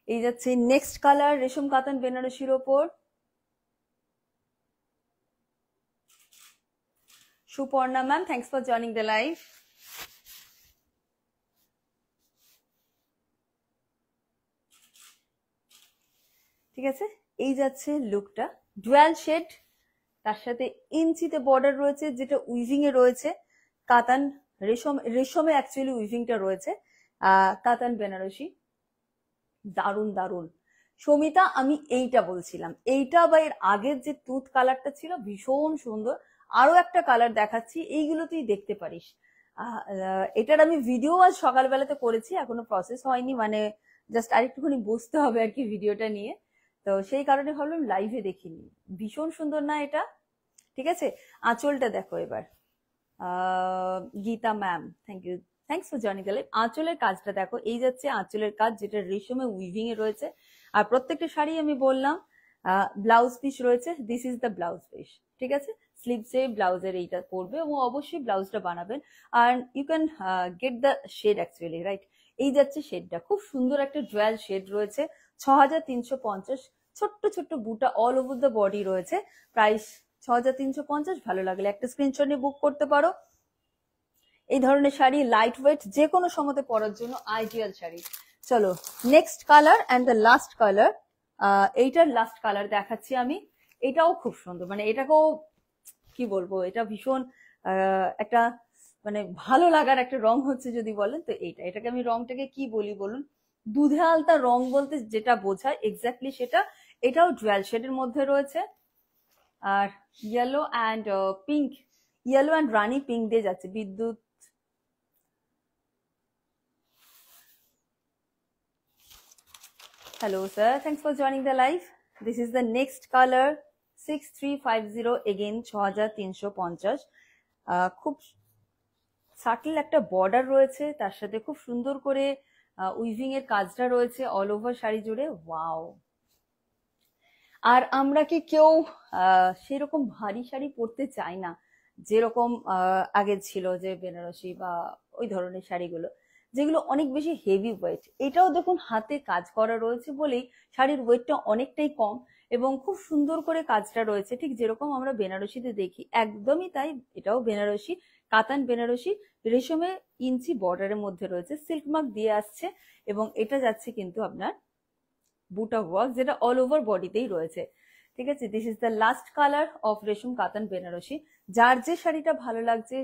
এই যাচ্ছে নেক্সট কালার, রেশম কাতান বেনারসির ওপর। Suparna ma'am, thanks for joining the live. ঠিক আছে, এই যাচ্ছে লুকটা, ডুয়াল শেড, তার সাথে ইঞ্চিতে বর্ডার রয়েছে, যেটা উইভিং এ রয়েছে। কাতান রেশম, রেশমে অ্যাকচুয়ালি উইভিংটা রয়েছে। কাতান বেনারসি, দারুন দারুন। সমিতা, আমি এইটা বলছিলাম, এইটা বা এর আগের যে টুথ কালারটা ছিল ভীষণ সুন্দর। আরো একটা কালার দেখাচ্ছি, এইগুলো তুই দেখতে পারিস। এটার আমি ভিডিও আজ সকালবেলাতে করেছি, এখনো প্রসেস হয়নি, মানে জাস্ট আরেকটুখানি বসতে হবে আর কি ভিডিওটা নিয়ে। তো সেই কারণে ভাবলাম লাইভে দেখিনি। ভীষণ সুন্দর না এটা? ঠিক আছে, আঁচলটা দেখো এবার। Gita ma'am, thank you, thanks for joining the live. আঁচলের কাজটা দেখো, এই যাচ্ছে আঁচলের কাজ, যেটা রেশমে উইভিং এ রয়েছে। আর প্রত্যেকটা শাড়ি আমি বললাম ব্লাউজ পিস রয়েছে। This is the blouse piece, ঠিক আছে। স্লিভসে ব্লাউজের এইটা পরবে, এবং অবশ্যই ব্লাউজটা বানাবেন। আর you can get the shade actually, right. এই যাচ্ছে শেডটা, খুব সুন্দর একটা ডুয়াল শেড রয়েছে। 6350, ছোট্ট ছোট্ট বুটা অল ওভার দ্য বডি রয়েছে। প্রাইস 6350। ভালো লাগলে একটা স্ক্রিনশট নিয়ে বুক করতে পারো। এই ধরনের শাড়ি লাইট ওয়েট, যে কোনো সময়তে পরার জন্য আইডিয়াল শাড়ি। চলো next colour and the last colour. এইটার লাস্ট কালার দেখাচ্ছি আমি। এটাও খুব সুন্দর, মানে এটাকেও কি বলবো, এটা ভীষণ একটা মানে ভালো লাগার একটা রং হচ্ছে যদি বলেন তো এইটা। এটাকে আমি রংটাকে কি বলি বলুন, দুধে আলতা রং বলতে যেটা বোঝায় এক্স্যাক্টলি সেটা। এটাও ডুয়াল শেডের মধ্যে রয়েছে। আর yellow and pink, yellow and রানি পিঙ্ক দিয়ে যাচ্ছে। বিদ্যুৎ, hello sir, thanks for joining the live. This is the next color, 6350, again 6350। খুব সাটল একটা বর্ডার রয়েছে, তার সাথে খুব সুন্দর করে উইভিং এর কাজটা রয়েছে অল ওভার শাড়ি জুড়ে, ওয়াও। আর আমরা কি কেউ সেরকম ভারী শাড়ি পরতে চাই না, যেরকম আগে ছিল যে বেনারসি বা ওই ধরনের শাড়িগুলো, যেগুলো অনেক বেশি হেভি ওয়েট। এটাও দেখুন হাতে কাজ করা রয়েছে বলেই শাড়ির ওয়েটটা অনেকটাই কম এবং খুব সুন্দর করে কাজটা রয়েছে, ঠিক যেরকম আমরা বেনারসিতে দেখি একদমই তাই। এটাও বেনারসি, কাতান বেনারসি, রেশমে ইঞ্চি বর্ডারের মধ্যে রয়েছে, সিল্ক মার্ক দিয়ে আসছে এবং এটা যাচ্ছে কিন্তু আপনার বুটা ওয়ার্ক, যেটা অল ওভার বডিতেই রয়েছে। ঠিক আছে, this is the last colour of রেশম কাতান বেনারসি। যার যে শাড়িটা ভালো লাগছে,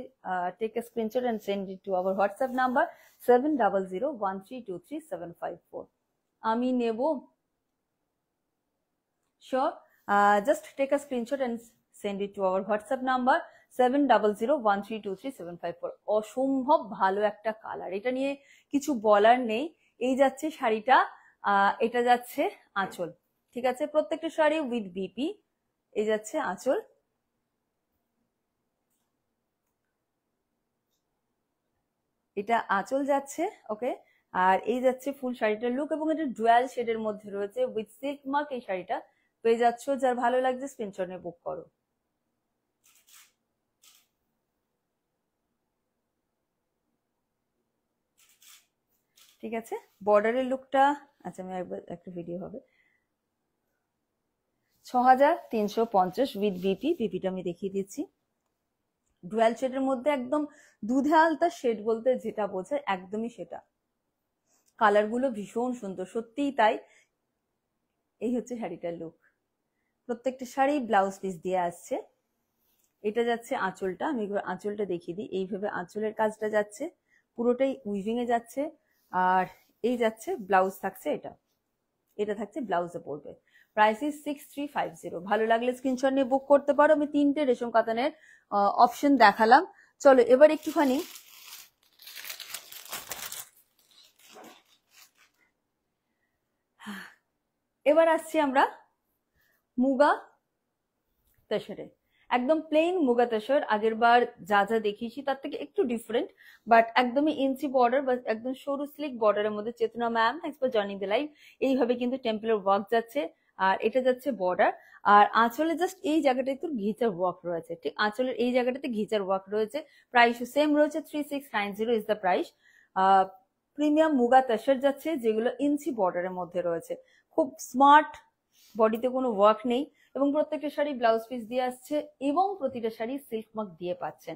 take a screenshot and send it to our WhatsApp number 7001323754। আমি নেব, sure, just take a screenshot and send it to our WhatsApp number 7001323754। অসম্ভব ভালো একটা কালার, এটা নিয়ে কিছু বলার নেই। এই যাচ্ছে শাড়িটা, এটা যাচ্ছে আঁচল। ঠিক আছে, প্রত্যেকটা শাড়ি উইথ বিপি। এই যাচ্ছে আঁচল, এটা আঁচল যাচ্ছে। ওকে, আর এই যাচ্ছে ফুল শাড়িটার লুক এবং এটা ডুয়াল শেডের মধ্যে রয়েছে উইথ সিল্ক মার্ক। এই শাড়িটা পেয়ে যাচ্ছ, যার ভালো লাগছে স্ক্রিনশট নিয়ে বুক করো। ঠিক আছে, বর্ডারের লুকটা, আচ্ছা আমি একবার একটা ভিডিও হবে 6350 উইথ বিপি। বিপিটা আমি দেখিয়ে দিচ্ছি। ডুয়াল শেডের মধ্যে একদম দুধে আলতা শেড বলতে যেটা বোঝায় একদমই সেটা। কালার গুলো ভীষণ সুন্দর, সত্যিই তাই। এই হচ্ছে শাড়িটার লুক। প্রত্যেকটা শাড়ি ব্লাউজ পিস দিয়ে আসছে। এটা যাচ্ছে আঁচলটা, আমি একবার আঁচলটা দেখিয়ে দিই। এইভাবে আঁচলের কাজটা যাচ্ছে, পুরোটাই উইভিং এ যাচ্ছে। আর এই যাচ্ছে ব্লাউজ থাকছে, এটা এটা থাকছে ব্লাউজে পড়বে। Price is 6350। ভালো লাগলে স্ক্রিনশট নিয়ে বুক করতে পারো। আমি 3টে রেশম কাতানের অপশন দেখালাম। চলো এবার একটুখানি এবার আসছি আমরা মুগা তসরে। একদম প্লেন মুগা তসর। আগের বার যা যা দেখিয়েছি তার থেকে একটু ডিফারেন্ট, বাট একদমই ইঞ্চি বর্ডার বা একদম সরু স্লিক বর্ডারের মধ্যে। চেতনা ma'am, thanks for joining the live. এইভাবে কিন্তু টেম্পলের ওয়ার্ক যাচ্ছে, আর এটা যাচ্ছে বর্ডার। আর আঁচলে জাস্ট এই জায়গাটা একটু ঘিচার ওয়ার্ক রয়েছে, ঠিক আঁচলের এই জায়গাটাতে ঘিচার ওয়ার্ক রয়েছে। প্রাইস সেম রয়েছে, 3690 is the price. Premium muga tussar যাচ্ছে, যেগুলো ইঞ্চি বর্ডারের মধ্যে রয়েছে। খুব স্মার্ট, বডিতে কোনো ওয়ার্ক নেই এবং প্রত্যেকটা শাড়ি ব্লাউজ পিস দিয়ে আসছে এবং প্রতিটা শাড়ি সিল্ক মার্ক দিয়ে পাচ্ছেন।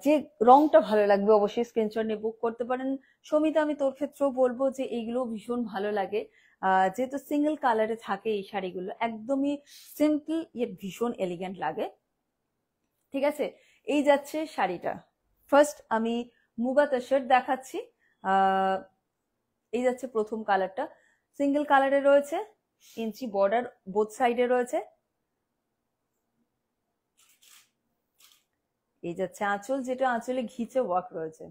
যে রংটা ভালো লাগবে অবশ্যই স্ক্রিনশট নিয়ে বুক করতে পারেন। সমিতা, আমি তোর ক্ষেত্রেও বলবো যে এইগুলো ভীষণ ভালো লাগে, যেহেতু সিঙ্গেল কালারে থাকে এই শাড়িগুলো, একদমই সিম্পল ইয়ে ভীষণ এলিগেন্ট লাগে। ঠিক আছে, এই যাচ্ছে শাড়িটা। ফার্স্ট আমি মুগা তসর দেখাচ্ছি। এই যাচ্ছে প্রথম কালারটা, সিঙ্গেল কালারে রয়েছে, ইঞ্চি বর্ডার বোথ সাইডে রয়েছে। এই যাচ্ছে আঁচল, যেটা আঁচলে ঘিচে ওয়ার্ক রয়েছে।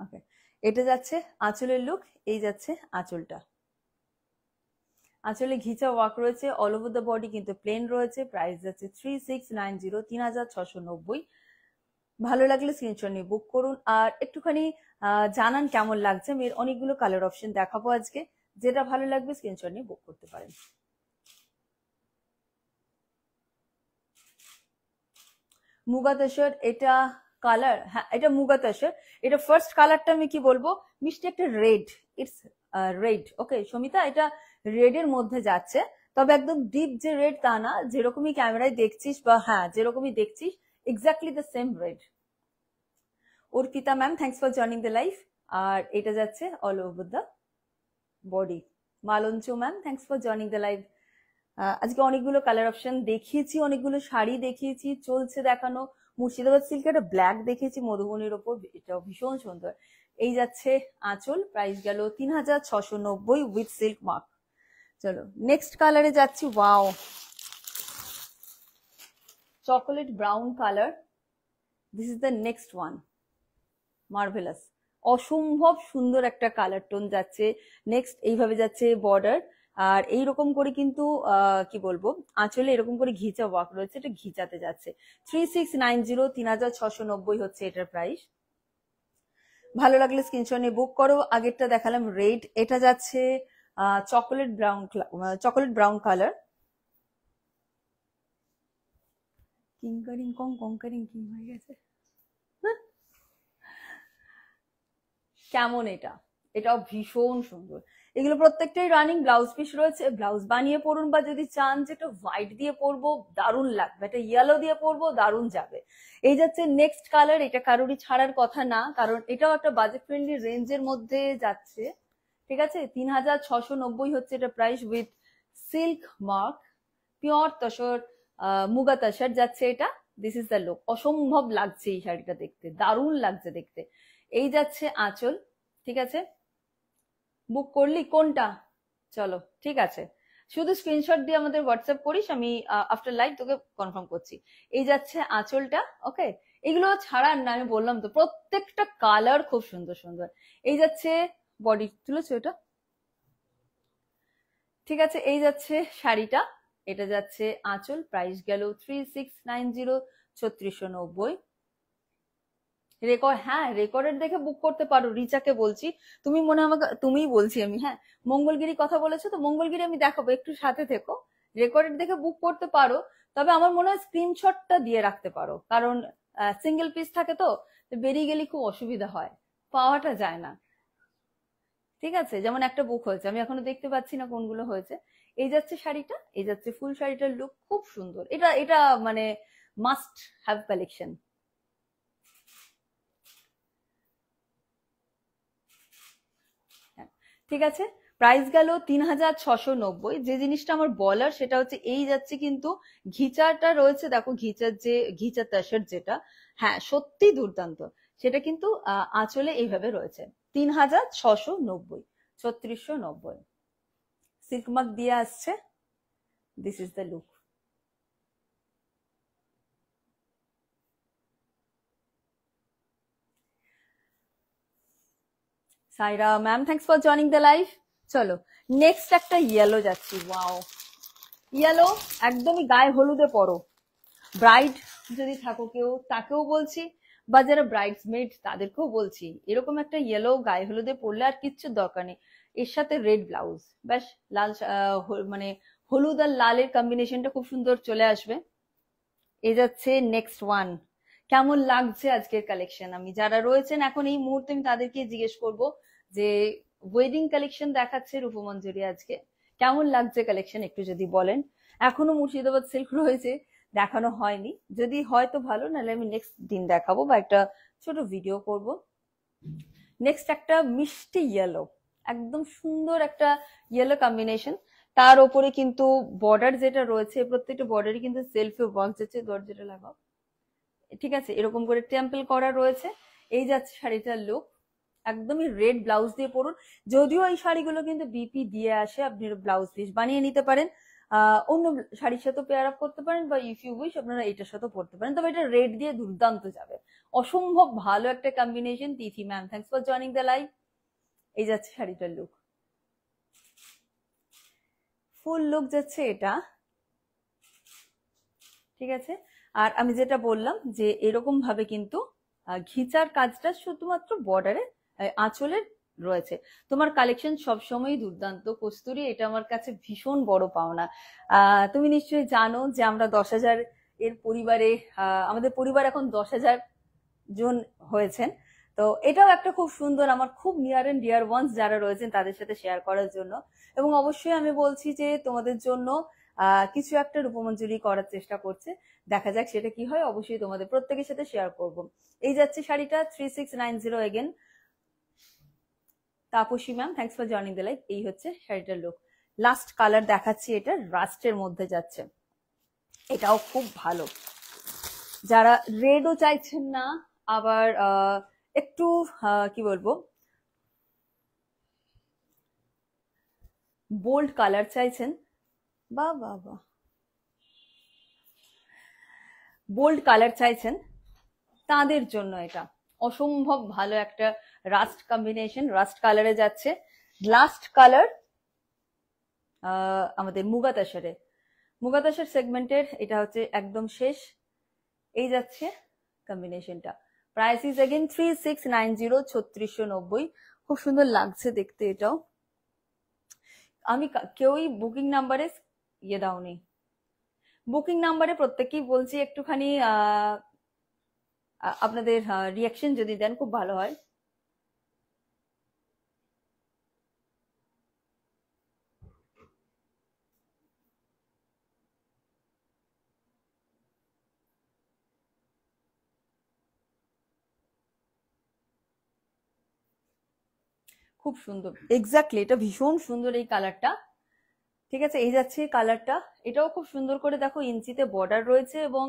ওকে, এটা যাচ্ছে আঁচলের লুক। এই যাচ্ছে আঁচলটা, আঁচলে ঘিচা ওয়ার্ক রয়েছে, অল ওভার দ্য বডি কিন্তু প্লেন রয়েছে। প্রাইস যাচ্ছে 3690, 3690। ভালো লাগলে স্ক্রিনশট নিয়ে বুক করুন আর একটুখানি জানান কেমন লাগছে। আমি অনেকগুলো কালার অপশন দেখাবো আজকে, যেটা ভালো লাগবে স্ক্রিনশট নিয়ে বুক করতে পারেন। মুগা তসর, এটা কালার, হ্যাঁ এটা মুগা তসর। এটা ফার্স্ট কালারটা আমি কি বলবো, মিষ্টি একটা রেড, ইটস রেড। ওকে সমিতা, এটা রেড এর মধ্যে যাচ্ছে, তবে একদম ডিপ যে রেড তা না, যেরকমই ক্যামেরায় দেখছিস বা হ্যাঁ যেরকমই দেখছিস exactly the same red. Arpita ma'am, thanks for joining the live. আর এটা যাচ্ছে all over the body. Malanchu ma'am, thanks for joining the live. আজকে অনেকগুলো কালার অপশন দেখিয়েছি, অনেকগুলো শাড়ি দেখিয়েছি, চলছে দেখানো। মুর্শিদাবাদ সিল্কের একটা ব্ল্যাক দেখিয়েছি মধুবনির ওপর, এটাও ভীষণ সুন্দর। এই যাচ্ছে আঁচল, প্রাইস গেল 3690 উইথ সিল্ক মার্ক। চলো নেক্সট কালারে যাচ্ছি। Wow, chocolate brown colour, this is the next one. Marvellous, অসম্ভব সুন্দর একটা কালার টোন যাচ্ছে। নেক্সট এইভাবে যাচ্ছে বর্ডার, আর এইরকম করে কিন্তু কি বলবো, আঁচলে এরকম করে ঘিচা ওয়ার্ক রয়েছে, এটা ঘিচাতে যাচ্ছে। 3690, 3690 হচ্ছে এটার প্রাইস। ভালো লাগলে স্ক্রিনশট নিয়ে বুক করো। আগেরটা দেখালাম রেড, এটা যাচ্ছে chocolate brown, chocolate brown colour. কিঙ্কারিং কং কঙ্কারিং কি হয়ে গেছে। কেমন এটা, এটাও ভীষণ সুন্দর। এগুলো প্রত্যেকটাই রানিং ব্লাউজ পিস রয়েছে, ব্লাউজ বানিয়ে পরুন, বা যদি চান যেটা হোয়াইট দিয়ে পরবো দারুণ লাগবে, এটা ইয়েলো দিয়ে পরবো দারুণ যাবে। এই যাচ্ছে নেক্সট কালার, এটা কারোরই ছাড়ার কথা না, কারণ এটাও একটা বাজেট ফ্রেন্ডলি রেঞ্জের মধ্যে যাচ্ছে। ঠিক আছে, 3690 হচ্ছে এটা price, with silk mark, pure tussar muga tussar যাচ্ছে এটা। দিস ইজ দ্য লুক, অসম্ভব লাগছে এই শাড়িটা দেখতে, দারুণ লাগছে দেখতে। এই যাচ্ছে আঁচল। ঠিক আছে, বুক করলি কোনটা? চলো ঠিক আছে, শুধু স্ক্রিনশট দিয়ে আমাদের হোয়াটসঅ্যাপ করিস, আমি আফটার লাইভ তোকে কনফার্ম করছি। এই যাচ্ছে আঁচলটা। ওকে, এগুলো ছাড়ার না, আমি বললাম তো প্রত্যেকটা কালার খুব সুন্দর সুন্দর। এই যাচ্ছে বডি, তুলেছো এটা? ঠিক আছে, এই যাচ্ছে শাড়িটা, এটা যাচ্ছে আঁচল, প্রাইস গেল 3690, 3690। রেকর্ড, হ্যাঁ রেকর্ডের দেখে বুক করতে পারো, রিচাকে বলছি, তুমি মনে আমাকে তুমিই বলছি আমি, হ্যাঁ মঙ্গলগিরি কথা বলেছো তো, মঙ্গলগিরি আমি দেখাবো, একটু সাথে থেকো। রেকর্ডের দেখে বুক করতে পারো, তবে আমার মনে হয় স্ক্রিনশটটা দিয়ে রাখতে পারো, কারণ সিঙ্গেল পিস থাকে তো, বেরিয়ে গেলে খুব অসুবিধা হয়, পাওয়াটা যায় না। ঠিক আছে, যেমন একটা বুক হয়েছে, আমি এখনো দেখতে পাচ্ছি না কোনগুলো হয়েছে। এই যাচ্ছে শাড়িটা, এই যাচ্ছে ফুল শাড়িটার লুক খুব সুন্দর, এটা এটা মানে মাস্ট হ্যাভ কালেকশন। ঠিক আছে, প্রাইস গেল 3690। যে জিনিসটা আমার বলার সেটা হচ্ছে এই যাচ্ছে কিন্তু ঘিচাটা রয়েছে, দেখো ঘিচার যে ঘিচা তাসের যেটা, হ্যাঁ সত্যি দুর্দান্ত, সেটা কিন্তু আঁচলে এইভাবে রয়েছে। 3690, 3690 সিল্ক মার্ক দিয়ে আসছে। This is the look. Saira ma'am, thanks for joining the live. চলো নেক্সট একটা ইয়েলো যাচ্ছি, ওয়াও ইয়েলো, একদমই গায়ে হলুদে পরো, ব্রাইড যদি থাকো কেউ তাকেও বলছি, বা যারা ব্রাইডসমেড তাদেরকেও বলছি, এরকম একটা ইয়েলো গায়ে হলুদে পরলে আর কিচ্ছু দরকার নেই, এর সাথে রেড ব্লাউজ, ব্যাস লাল মানে হলুদ আর লালের কম্বিনেশনটা খুব সুন্দর চলে আসবে। এ যাচ্ছে নেক্সট ওয়ান। কেমন লাগছে আজকের কালেকশন? আমি যারা রয়েছেন এখন এই মুহূর্তে আমি তাদেরকে জিজ্ঞেস করব যে ওয়েডিং কালেকশন দেখাচ্ছে রূপমঞ্জরি আজকে, কেমন লাগছে কালেকশন একটু যদি বলেন। এখনো মুর্শিদাবাদ সিল্ক রয়েছে, দেখানো হয়নি, যদি হয় তো ভালো, নাহলে আমি নেক্সট দিন দেখাবো বা একটা ছোট ভিডিও করব। নেক্সট একটা মিষ্টি ইয়েলো, একদম সুন্দর একটা ইয়েলো কম্বিনেশন, তার ওপরে কিন্তু বর্ডার যেটা রয়েছে, প্রত্যেকটা বর্ডারই কিন্তু সেলফে ওয়ার্ক যাচ্ছে, দরজাটা লাগাও। ঠিক আছে, এরকম করে টেম্পল করা রয়েছে। এই যাচ্ছে শাড়িটার লুক, একদমই রেড ব্লাউজ দিয়ে পরুন, যদিও এই শাড়িগুলো কিন্তু বিপি দিয়ে আসে, আপনি ব্লাউজ পিস বানিয়ে নিতে পারেন, অন্য শাড়ির সাথে পেয়ার আপ করতে পারেন, বা ইফ ইউ উইশ আপনারা এটার সাথে পরতে পারেন, তবে এটা রেড দিয়ে দুর্দান্ত যাবে, অসম্ভব ভালো একটা combination. Tithi ma'am, thanks for joining the live. এই যাচ্ছে শাড়িটার লুক, ফুল লুক যাচ্ছে এটা। ঠিক আছে, আর আমি যেটা বললাম যে এরকম ভাবে কিন্তু ঘিচার কাজটা শুধুমাত্র বর্ডারে আঁচলের রয়েছে। তোমার কালেকশন সবসময়ই দুর্দান্ত কস্তুরী, এটা আমার কাছে ভীষণ বড় পাওনা। তুমি নিশ্চয়ই জানো যে আমরা 10,000 এর পরিবারে, আমাদের পরিবার এখন 10,000 জন হয়েছেন, তো এটাও একটা খুব সুন্দর, আমার খুব নিয়ার এন্ড ডিয়ার ওয়ান্স যারা রয়েছেন তাদের সাথে শেয়ার করার জন্য। এবং অবশ্যই আমি বলছি যে তোমাদের জন্য কিছু একটা রূপমঞ্জুরি করার চেষ্টা করছে, দেখা যাক সেটা কি হয়, অবশ্যই তোমাদের প্রত্যেকের সাথে শেয়ার করব। এই যাচ্ছে শাড়িটা 3690 again. Tapasi ma'am, thanks for joining the live. এই হচ্ছে শাড়িটার লুক। লাস্ট কালার দেখাচ্ছি, এটা রাস্টের মধ্যে যাচ্ছে, এটাও খুব ভালো, যারা রেডও চাইছেন না, আবার একটু কি বলবো বোল্ড কালার চাইছেন, বা বা বা বোল্ড কালার চাইছেন, তাদের জন্য এটা অসম্ভব ভালো একটা রাস্ট কম্বিনেশন, রাস্ট কালারে যাচ্ছে। লাস্ট কালার আমাদের মুগা তাসারে, মুগা তাসার সেগমেন্টের এটা হচ্ছে একদম শেষ। এই যাচ্ছে কম্বিনেশনটা, প্রাইস ইজ अगेन 3690, 3690। খুব সুন্দর লাগছে দেখতে এটাও। আমি কেউই বুকিং নাম্বারে ইয়ে দাওনি, বুকিং নাম্বারে প্রত্যেককেই বলছি একটুখানি আপনাদের রিয়াকশন যদি দেন খুব ভালো হয়। খুব সুন্দর, এক্স্যাক্টলি এটা ভীষণ সুন্দর এই কালারটা। ঠিক আছে, এই যাচ্ছে কালারটা, এটাও খুব সুন্দর করে দেখো ইঞ্চিতে বর্ডার রয়েছে এবং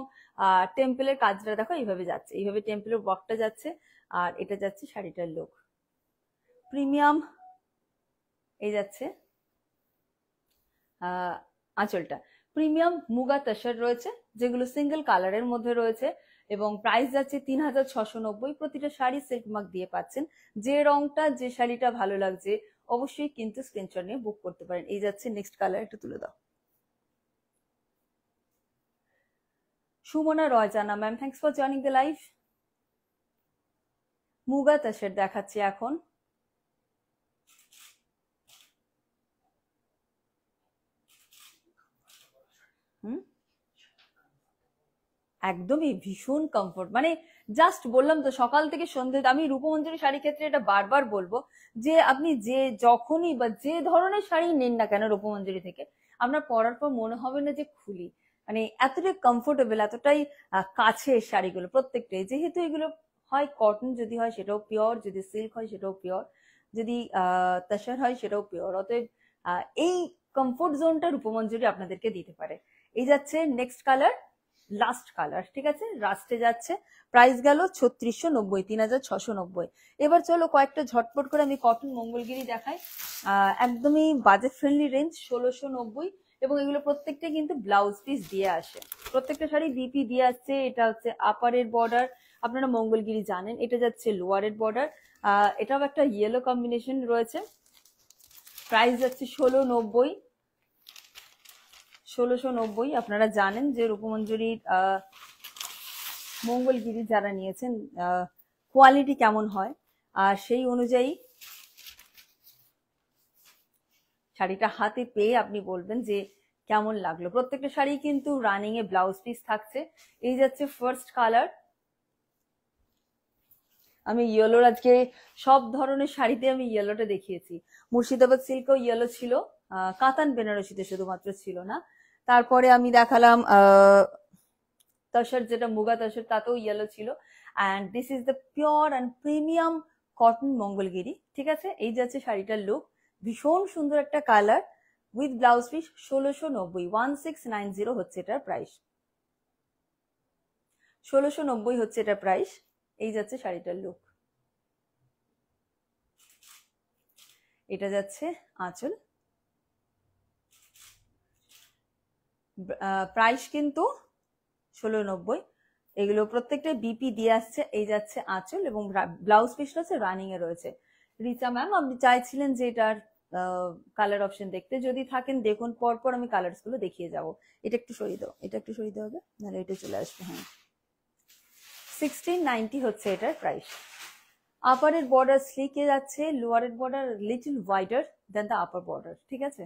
টেম্পলের কাজটা দেখো এইভাবে যাচ্ছে, এইভাবে টেম্পলের ওয়ার্কটা যাচ্ছে। আর এটা যাচ্ছে শাড়িটার লুক, প্রিমিয়াম। এই যাচ্ছে আঁচলটা প্রিমিয়াম মুগা তসর রয়েছে, যেগুলো সিঙ্গেল কালারের মধ্যে রয়েছে এবং প্রাইস যাচ্ছে 3690। প্রতিটা শাড়ি সিল্ক মার্ক দিয়ে পাচ্ছেন। যে রংটা যে শাড়িটা ভালো লাগছে অবশ্যই কিন্তু স্ক্রিনশট নিয়ে বুক করতে পারেন। এই যাচ্ছে নেক্সট কালার, একটু তুলে দাও। সুমনা রয় জানা ma'am, thanks for joining the live. Muga tussar দেখাচ্ছি এখন। একদমই ভীষণ কমফোর্ট, মানে জাস্ট বললাম তো সকাল থেকে সন্ধ্যে, আমি রূপমঞ্জরি শাড়ি ক্ষেত্রে এটা বারবার বলবো যে আপনি যে যখনই বা যে ধরনের শাড়ি নিন না কেন রূপমঞ্জরি থেকে, আপনার পরার পর মনে হবে না যে খুলি, মানে এতটাই কমফোর্টেবল, এতটাই কাছে শাড়িগুলো প্রত্যেকটাই। যেহেতু এগুলো হয় কটন, যদি হয় সেটাও পিওর, যদি সিল্ক হয় সেটাও পিওর, যদি তসর হয় সেটাও পিওর। অতএব এই কমফোর্ট জোনটা রূপমঞ্জরি আপনাদেরকে দিতে পারে। এই যাচ্ছে নেক্সট কালার, লাস্ট কালার। ঠিক আছে, লাস্টে যাচ্ছে, প্রাইস গেল 3690, 3690। এবার চলো কয়েকটা ঝটপট করে আমি কটন মঙ্গলগিরি দেখাই। একদমই বাজেট ফ্রেন্ডলি রেঞ্জ, 1690। এবং এগুলো প্রত্যেকটা কিন্তু ব্লাউজ পিস দিয়ে আসে, প্রত্যেকটা শাড়ি বিপি দিয়ে আসছে। এটা হচ্ছে আপারের বর্ডার, আপনারা মঙ্গলগিরি জানেন। এটা যাচ্ছে লোয়ারের বর্ডার, এটাও একটা ইয়েলো কম্বিনেশন রয়েছে। প্রাইস যাচ্ছে 1690, 1690। আপনারা জানেন যে রূপমঞ্জরির মঙ্গলগিরি যারা নিয়েছেন কোয়ালিটি কেমন হয়, আর সেই অনুযায়ী শাড়িটা হাতে পেয়ে আপনি বলবেন যে কেমন লাগলো। প্রত্যেকটা শাড়ি কিন্তু রানিং এ ব্লাউজ পিস থাকছে। এই যাচ্ছে ফার্স্ট কালার। আমি ইয়েলোর আজকে সব ধরনের শাড়িতে আমি ইয়েলোটা দেখিয়েছি। মুর্শিদাবাদ সিল্কও ইয়েলো ছিল, কাতান বেনারসিতে শুধুমাত্র ছিল না। তারপরে আমি দেখালাম তসর, যেটা মুগা তসর, তাতেও ইয়েলো ছিল। And this is the pure and premium cotton Mangalagiri. ঠিক আছে, এই যাচ্ছে শাড়িটার লুক, ভীষণ সুন্দর একটা কালার উইথ ব্লাউজ পিস। 1690, 1690 হচ্ছে এটার প্রাইস, 1690 হচ্ছে এটার প্রাইস। এই যাচ্ছে শাড়িটার লুক, এটা যাচ্ছে আঁচল। প্রাইস কিন্তু 1690। এগুলো প্রত্যেকটা বিপি দিয়ে আসছে। এই যাচ্ছে আঁচল এবং ব্লাউজ পিস রয়েছে রানিং এ রয়েছে। রিচা ম্যাম, আপনি চাইছিলেন যে এটার কালার অপশন দেখতে, যদি থাকেন দেখুন, পরপর আমি কালার্স গুলো দেখিয়ে যাব। এটা একটু সরিয়ে দাও, এটা একটু সরিয়ে দেওয়া হবে, নাহলে এটা চলে আসবে। হ্যাঁ, 1690 হচ্ছে এটার প্রাইস। আপারের বর্ডার স্লিকে যাচ্ছে, লোয়ারের border little wider than the upper border. ঠিক আছে,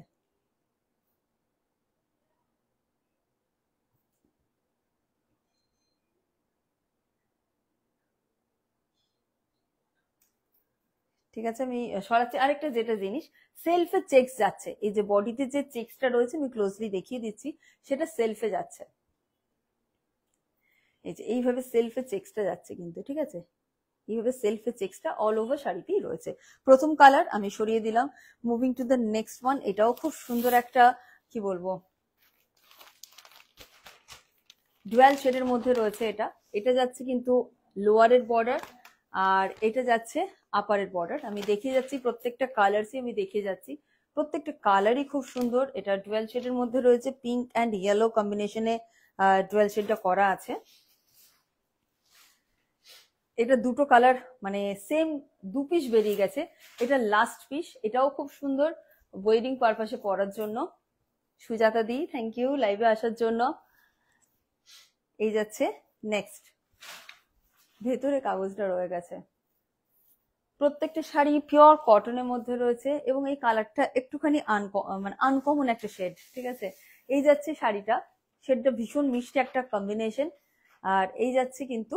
ঠিক আছে, আমি সরাচ্ছি। আরেকটা যেটা জিনিস, সেলফে চেকস যাচ্ছে, এই যে বডিতে যে চেকসটা রয়েছে আমি ক্লোজলি দেখিয়ে দিচ্ছি, সেটা সেলফে যাচ্ছে। এই যে এইভাবে সেলফে চেকসটা যাচ্ছে কিন্তু। ঠিক আছে, এইভাবে সেলফে চেকসটা অল ওভার শাড়িতেই রয়েছে। প্রথম কালার আমি সরিয়ে দিলাম। Moving to the next one. এটাও খুব সুন্দর একটা, কি বলবো, ডুয়াল শেডের মধ্যে রয়েছে। এটা এটা যাচ্ছে কিন্তু লোয়ারের বর্ডার, আর এটা যাচ্ছে আপারের বর্ডার। আমি দেখিয়ে যাচ্ছি প্রত্যেকটা কালারসই, আমি দেখিয়ে যাচ্ছি প্রত্যেকটা কালারই খুব সুন্দর। এটা ডুয়াল শেডের মধ্যে রয়েছে, পিঙ্ক অ্যান্ড ইয়েলো কম্বিনেশনে ডুয়াল শেডটা করা আছে। এটা দুটো কালার মানে সেম, দু পিস বেরিয়ে গেছে, এটা লাস্ট পিস। এটাও খুব সুন্দর ওয়েডিং পারপাসে পরার জন্য। সুজাতা দি, থ্যাংক ইউ লাইভে আসার জন্য। এই যাচ্ছে নেক্সট, ভেতরে কাগজটা রয়ে গেছে। প্রত্যেকটা শাড়ি পিওর কটনের মধ্যে রয়েছে এবং এই কালারটা একটুখানি মানে আনকমন একটা শেড। ঠিক আছে, এই যাচ্ছে শাড়িটা, শেডটা ভীষণ মিষ্টি একটা কম্বিনেশন। আর এই যাচ্ছে কিন্তু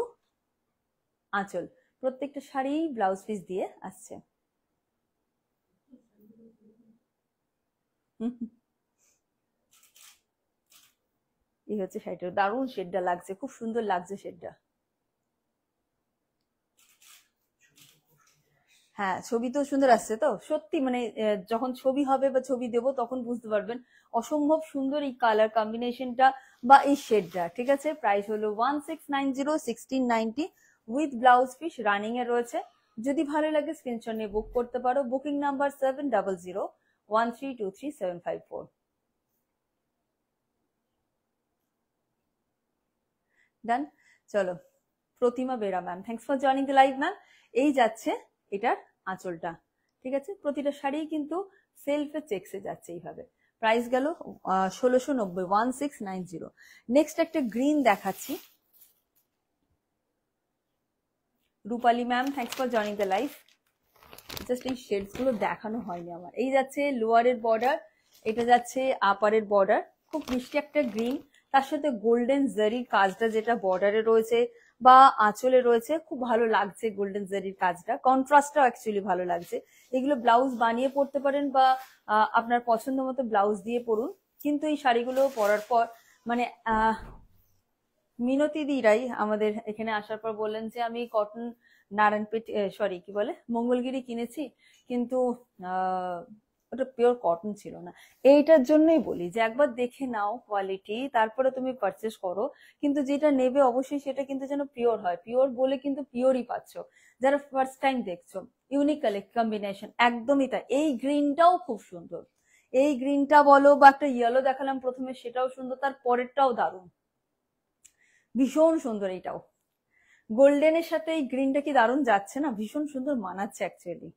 আঁচল, প্রত্যেকটা শাড়ি ব্লাউজ পিস দিয়ে আসছে। এই হচ্ছে শাড়িটা, দারুণ শেডটা লাগছে, খুব সুন্দর লাগছে শেডটা। হ্যাঁ, ছবি তো সুন্দর আসছে তো, সত্যি মানে যখন ছবি হবে বা ছবি দেবো তখন বুঝতে পারবেন অসম্ভব সুন্দর এই কালার কম্বিনেশনটা বা এই শেডটা। ঠিক আছে, প্রাইস হলো 1690, 1690 উইথ ব্লাউজ পিস রানিং এ রয়েছে। যদি ভালো লাগে স্ক্রিনশট নিয়ে বুক করতে পারো। Booking number 7001323754। ডান। চলো, Pratima Bera ma'am, thanks for joining the live ma'am. এই যাচ্ছে এটার আঁচলটা। ঠিক আছে, প্রতিটা শাড়ি কিন্তু সেলফে চেক্সে যাচ্ছে এইভাবে। প্রাইস গেল 1690, 1690। নেক্সট একটা গ্রিন দেখাচ্ছি। Rupali ma'am, thanks for joining the live. Just এই শেডস গুলো দেখানো হয়নি আমার। এই যাচ্ছে লোয়ারের বর্ডার, এটা যাচ্ছে আপারের বর্ডার, খুব মিষ্টি একটা গ্রিন, তার সাথে গোল্ডেন জারির কাজটা যেটা বর্ডারে রয়েছে বা আঁচলে রয়েছে, খুব ভালো লাগছে গোল্ডেন জারির কাজটা, কন্ট্রাস্টটাও অ্যাকচুয়ালি ভালো লাগছে। এগুলো ব্লাউজ বানিয়ে পরতে পারেন বা আপনার পছন্দ মতো ব্লাউজ দিয়ে পরুন। কিন্তু এই শাড়িগুলো পরার পর মানে মিনতি দিরাই আমাদের এখানে আসার পর বললেন যে আমি কটন নারায়ণপেট, সরি কি বলে, মঙ্গলগিরি কিনেছি, কিন্তু ওটা পিওর কটন ছিল না। এইটার জন্যই বলি যে একবার দেখে নাও কোয়ালিটি, তারপরে তুমি পারচেস করো, কিন্তু যেটা নেবে অবশ্যই সেটা কিন্তু যেন পিওর হয়। পিওর বলে কিন্তু পিওরই পাচ্ছ যারা ফার্স্ট টাইম দেখছো। ইউনিক কালেক্ট কম্বিনেশন, একদমই তাই। এই গ্রিনটাও খুব সুন্দর, এই গ্রিনটা বলো বা একটা ইয়েলো দেখালাম প্রথমে, সেটাও সুন্দর, তার পরেরটাও দারুণ, ভীষণ সুন্দর। এইটাও গোল্ডেনের সাথে এই গ্রিনটা কি দারুণ যাচ্ছে না, ভীষণ সুন্দর মানাচ্ছে অ্যাকচুয়ালি।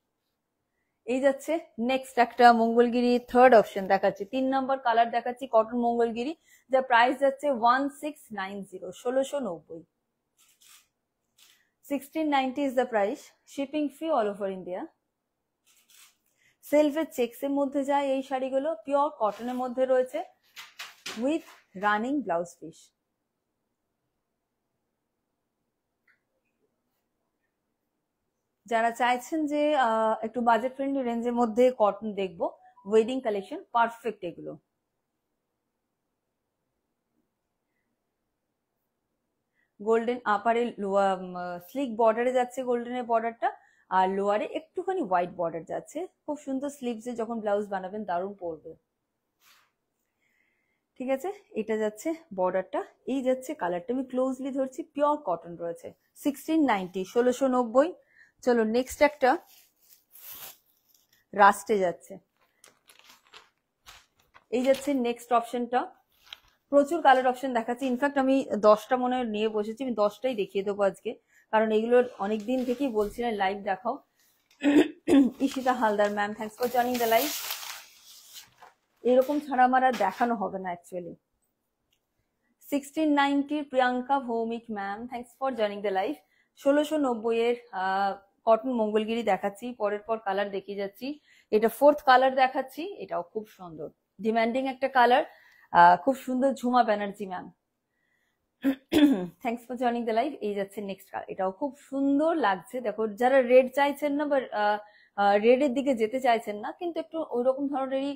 এই যাচ্ছে নেক্সট একটা মঙ্গলগিরি থার্ড অপশন দেখাচ্ছি, 3 নম্বর কালার দেখাচ্ছি, কটন মঙ্গলগিরি, যা প্রাইস যাচ্ছে 1690, 1690। 1690 is the price, shipping free all over India. সেলফের চেক্স এর মধ্যে যায় এই শাড়িগুলো, পিওর কটনের মধ্যে রয়েছে উইথ রানিং ব্লাউজ পিস। যারা চাইছেন যে একটু বাজেট ফ্রেন্ডলি রেঞ্জের মধ্যে কটন দেখবো, ওয়েডিং কালেকশন পারফেক্ট এগুলো। গোল্ডেন আপারে স্লিক বর্ডারে যাচ্ছে গোল্ডেনের বর্ডারটা, আর লোয়ারে একটুখানি হোয়াইট বর্ডার যাচ্ছে, খুব সুন্দর। স্লিভসে যখন ব্লাউজ বানাবেন দারুণ পরবে। ঠিক আছে, এটা যাচ্ছে বর্ডারটা, এই যাচ্ছে কালারটা, আমি ক্লোজলি ধরছি, পিওর কটন রয়েছে। 1690, 1690। চলো নেক্সট একটা রাস্টে যাচ্ছে, এই যাচ্ছে নেক্সট অপশনটা। প্রচুর কালার অপশন দেখাচ্ছি, ইনফ্যাক্ট আমি 10টা মনে হয় নিয়ে বসেছি, আমি 10টাই দেখিয়ে দেবো আজকে, কারণ এগুলোর অনেকদিন থেকেই বলছিলেন লাইভ দেখাও। Ishita Haldar ma'am, thanks for joining the live. এরকম ছাড়া আমার আর দেখানো হবে না actually. 1690 Priyanka Bhowmik ma'am, thanks for joining the live. 1690 এর কটন মঙ্গলগিরি দেখাচ্ছি, পরের পর কালার দেখিয়ে যাচ্ছি। এটা ফোর্থ কালার দেখাচ্ছি, এটাও খুব সুন্দর, ডিমান্ডিং একটা কালার, খুব সুন্দর। Jhuma Banerjee ma'am, thanks for joining the live. এই যাচ্ছে নেক্সট কালার, এটাও খুব সুন্দর লাগছে। দেখো, যারা রেড চাইছেন না বা রেড এর দিকে যেতে চাইছেন না, কিন্তু একটু ওইরকম ধরনেরই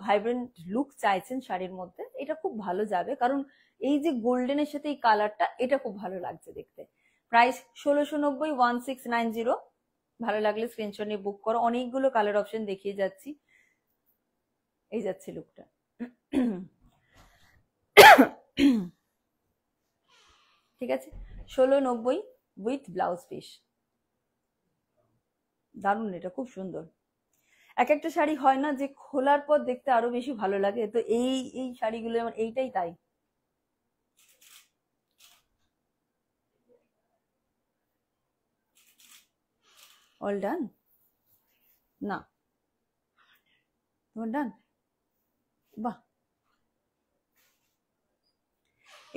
ভাইব্রেন্ট লুক চাইছেন শাড়ির মধ্যে, এটা খুব ভালো যাবে, কারণ এই যে গোল্ডেনের সাথে এই কালারটা, এটা খুব ভালো লাগছে দেখতে। প্রাইস 1690, 1690। ভালো লাগলে স্ক্রিনশট নিয়ে বুক করো। অনেকগুলো কালার অপশন দেখিয়ে যাচ্ছি। এই যাচ্ছে লুকটা। ঠিক আছে, 1690 উইথ ব্লাউজ পিস, দারুণ, এটা খুব সুন্দর। এক একটা শাড়ি হয় না যে খোলার পর দেখতে আরো বেশি ভালো লাগে, তো এই এই শাড়িগুলো আমার এইটাই তাই। অল ডান না, তোমার ডান, বাহ।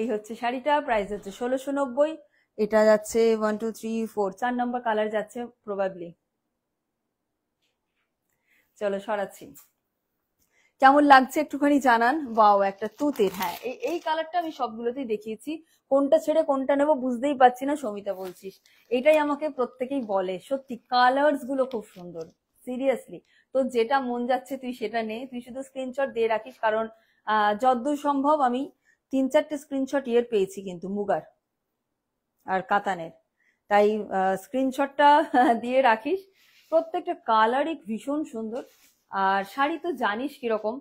এই হচ্ছে শাড়িটা, প্রাইস হচ্ছে 1690। এটা যাচ্ছে 1 2 3 4, 4 নম্বর কালার যাচ্ছে প্রবাবলি। চলো সরাচ্ছি। কেমন লাগছে একটুখানি জানান। ওয়াও, একটা তুতের, হ্যাঁ এই কালারটা আমি সবগুলোতেই দেখিয়েছি, কোনটা ছেড়ে কোনটা নেবো বুঝতেই পারছি না। সমিতা বলছিস, এটাই আমাকে প্রত্যেকেই বলে, সত্যি কালার্স গুলো খুব সুন্দর, সিরিয়াসলি। তো যেটা মন যাচ্ছে তুই সেটা নে, তুই শুধু স্ক্রিনশট দিয়ে রাখিস, কারণ যতদূর সম্ভব আমি 3-4টে স্ক্রিনশট পেয়েছি কিন্তু মুগার আর কাতানের, তাই স্ক্রিনশটটা দিয়ে রাখিস। প্রত্যেকটা কালারই ভীষণ সুন্দর, আর শাড়ি তো জানিস কিরকম।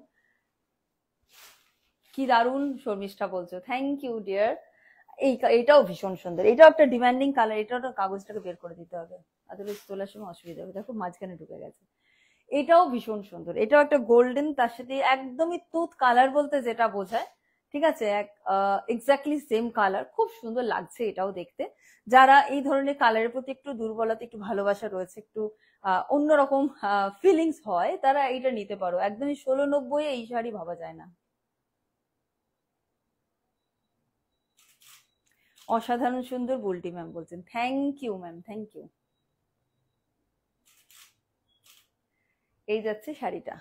কি দারুণ শর্মিষ্ঠা বলছো, থ্যাংক ইউ ডিয়ার। এটাও ভীষণ সুন্দর, এটাও একটা ডিমান্ডিং কালার, এটাও কাগজটাকে বের করে দিতে হবে, আদারওয়াইজ তোলার সময় অসুবিধা হবে। দেখো মাঝখানে ঢুকে গেছে। এটাও ভীষণ সুন্দর, এটাও একটা গোল্ডেন, তার সাথে একদমই তুত কালার বলতে যেটা বোঝায়, ঠিক আছে, এক্স্যাক্টলি সেম কালার, খুব সুন্দর লাগছে এটাও দেখতে। যারা এই ধরনের কালারের প্রতি একটু দুর্বলতা, একটু ভালোবাসা রয়েছে, একটু অন্যরকম ফিলিংস হয়, তারা এইটা নিতে পারো। একদমই 1690 এই শাড়ি ভাবা যায় না। অসাধারণ সুন্দর বুলটি ম্যাম বলছেন, thank you ma'am, thank you. এই যাচ্ছে শাড়িটা।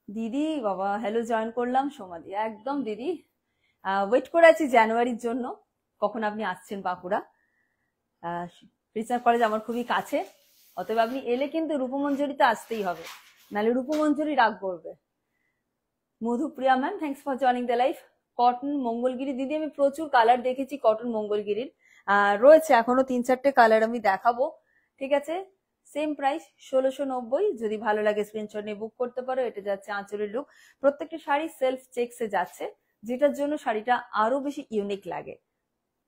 দিদি বাবা, হ্যালো, জয়েন করলাম সোমাদি, একদম দিদি ওয়েট করে আছি জানুয়ারির জন্য, কখন আপনি আসছেন বাঁকুড়া। রিসার্চ কলেজ আমার খুবই কাছে, অতএব আপনি এলে কিন্তু রূপমঞ্জরিতে আসতেই হবে, নাহলে রূপমঞ্জরি রাগ করবে। Madhupriya ma'am, thanks for joining the life. Cotton Mangalagiri দিদি, আমি প্রচুর কালার দেখেছি কটন মঙ্গলগিরির, রয়েছে এখনো 3-4টে কালার আমি দেখাবো, ঠিক আছে। সেম প্রাইস 1690, যদি ভালো লাগে স্ক্রিনশট নিয়ে বুক করতে পারো। এটা যাচ্ছে আঁচলের লুক, প্রত্যেকটা শাড়ি সেলফ চেকসে যাচ্ছে, যেটার জন্য শাড়িটা আরো বেশি ইউনিক লাগে।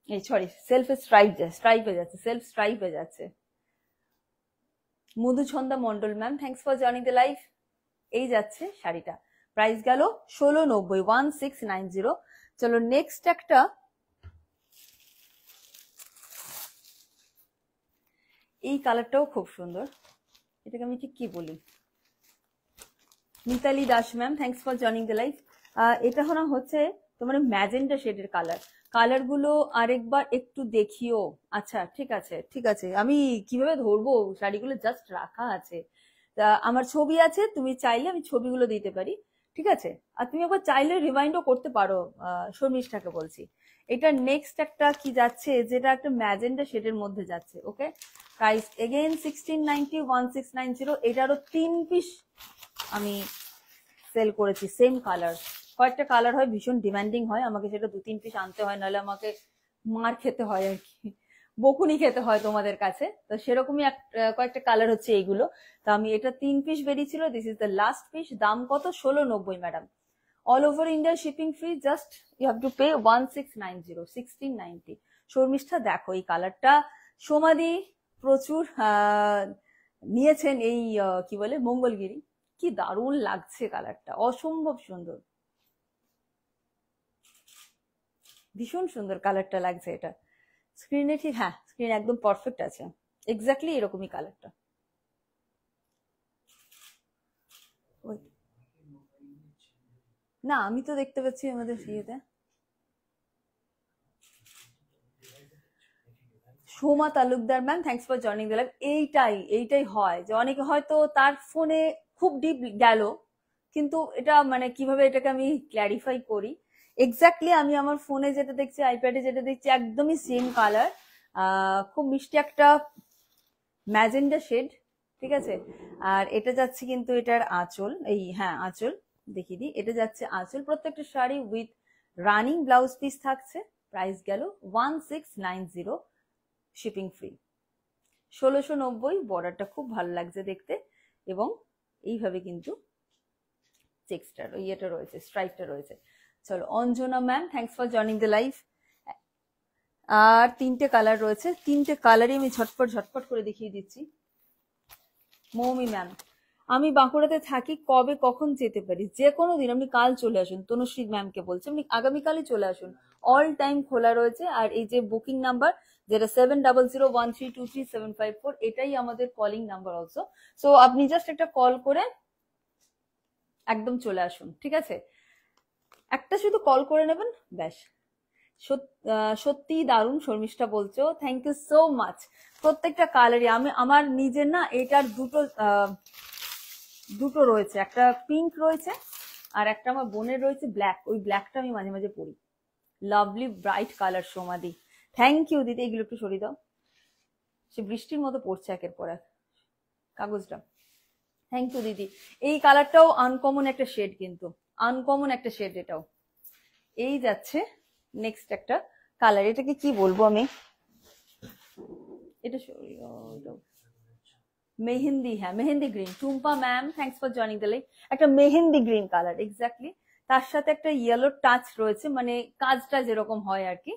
এই সরি, সেলফ স্ট্রাইপে যাচ্ছে, সেলফ স্ট্রাইপে যাচ্ছে। Madhuchhanda Mondal ma'am, thanks for joining the life. এই যাচ্ছে শাড়িটা, প্রাইস গেল 1690, 1690। চলো নেক্সট একটা, এই কালারটাও খুব সুন্দর, এটাকে আমি ঠিক কি বলি। Mitali Das ma'am, thanks for joining the life. এটা হচ্ছে তোমার ম্যাজেন্টা শেডের কালার গুলো আরেকবার একটু দেখিও। আচ্ছা ঠিক আছে ঠিক আছে, আমি কিভাবে ধরবো, শাড়িগুলো জাস্ট রাখা আছে, তা আমার ছবি আছে, তুমি চাইলে আমি ছবিগুলো দিতে পারি, ঠিক আছে। আর তুমি একবার চাইলে রিমাইন্ডও করতে পারো, শর্মিষ্ঠাকে বলছি। এটা নেক্সট একটা কি যাচ্ছে, যেটা একটা ম্যাজেন্টা শেডের মধ্যে যাচ্ছে, ওকে। Price again 1690, 1690। এটারও 3 পিস আমি সেল করেছি, সেম কালার। কয়েকটা কালার হয় ভীষণ ডিমান্ডিং হয়, আমাকে সেটা 2-3 পিস আনতে হয়, নাহলে আমাকে মার খেতে হয় আর কি, বকুনি খেতে হয় তোমাদের কাছে। তো সেরকমই কয়েকটা কালার হচ্ছে এইগুলো। তো আমি এটা 3 পিস বেরিয়েছিল, this is the last piece. দাম কত? 1690 madam. All over India shipping free, just you have to pay 1690, 1690। শর্মিষ্ঠা দেখো এই কালারটা, সোমাদি প্রচুর নিয়েছেন এই কি বলে মঙ্গলগিরি, কি দারুণ লাগছে কালারটা, অসম্ভব সুন্দর, ভীষণ সুন্দর কালারটা লাগছে এটা। স্ক্রিনে ঠিক, হ্যাঁ স্ক্রিন একদম পারফেক্ট আছে, এক্স্যাক্টলি এরকমই কালারটা। না আমি তো দেখতে পাচ্ছি আমাদের ইয়েতে। Soma Talukdar ma'am, thanks for joining the live. এইটাই হয় যে অনেকে হয়তো তার ফোনে খুব ডিপ গেল, কিন্তু এটা মানে কিভাবে এটাকে আমি ক্ল্যারিফাই করি। এক্স্যাক্টলি আমি আমার ফোনে যেটা দেখছি, আইপ্যাডে যেটা দেখছি, একদমই সেম কালার, খুব মিষ্টি একটা ম্যাজেন্ডা শেড, ঠিক আছে। আর এটা যাচ্ছে কিন্তু এটার আঁচল, এই হ্যাঁ আঁচল দেখিয়ে দিই, এটা যাচ্ছে আঁচল। প্রত্যেকটা sari with running blouse piece থাকছে। প্রাইস গেল 1690, শিপিং ফ্রি। 1690, বর্ডারটা খুব ভালো লাগছে দেখতে, এবং এইভাবে কিন্তু চেক্সটার ইয়েটা রয়েছে, স্ট্রাইপটা রয়েছে। চলো Anjana ma'am, thanks for joining the live. আর 3টে কালার রয়েছে, 3টে কালারই আমি ঝটপট করে দেখিয়ে দিচ্ছি। মৌমি ম্যাম, আমি বাঁকুড়াতে থাকি, কবে কখন যেতে পারি? যে কোনো দিন, আপনি কাল চলে আসুন, তনুশ্রী ম্যামকে বলছি, আপনি আগামীকালই চলে আসুন, অল টাইম খোলা রয়েছে। আর এই যে বুকিং নাম্বার যেটা 7001323754, এটাই আমাদের কলিং নাম্বার অলসো। সো আপনি জাস্ট একটা কল করে একদম চলে আসুন, ঠিক আছে, একটা শুধু কল করে নেবেন, ব্যাস। সত্যি দারুণ শর্মিষ্ঠা বলছো, থ্যাংক ইউ সো মাচ। প্রত্যেকটা কালারই আমি আমার নিজের না এটার দুটো রয়েছে, একটা পিঙ্ক রয়েছে আর একটা আমার বোনের রয়েছে ব্ল্যাক, ওই ব্ল্যাকটা আমি মাঝে মাঝে পরি। লাভলি ব্রাইট কালার সোমাদি, থ্যাংক ইউ দিদি। এগুলো একটু সরিয়ে দাও, সে বৃষ্টির মতো পড়ছে একের পর এক কাগজটা। থ্যাংক ইউ দিদি। এই কালারটাও আনকমন একটা শেড, কিন্তু আনকমন একটা শেড এটাও। এই যাচ্ছে নেক্সট একটা কালার, এটাকে কি বলবো আমি, এটা মেহেন্দি, হ্যাঁ mehendi green. Tumpa ma'am thanks for joining the live. একটা মেহেন্দি গ্রিন কালার এক্স্যাক্টলি, তার সাথে একটা ইয়েলো টাচ রয়েছে, মানে কাজটা যেরকম হয় আর কি।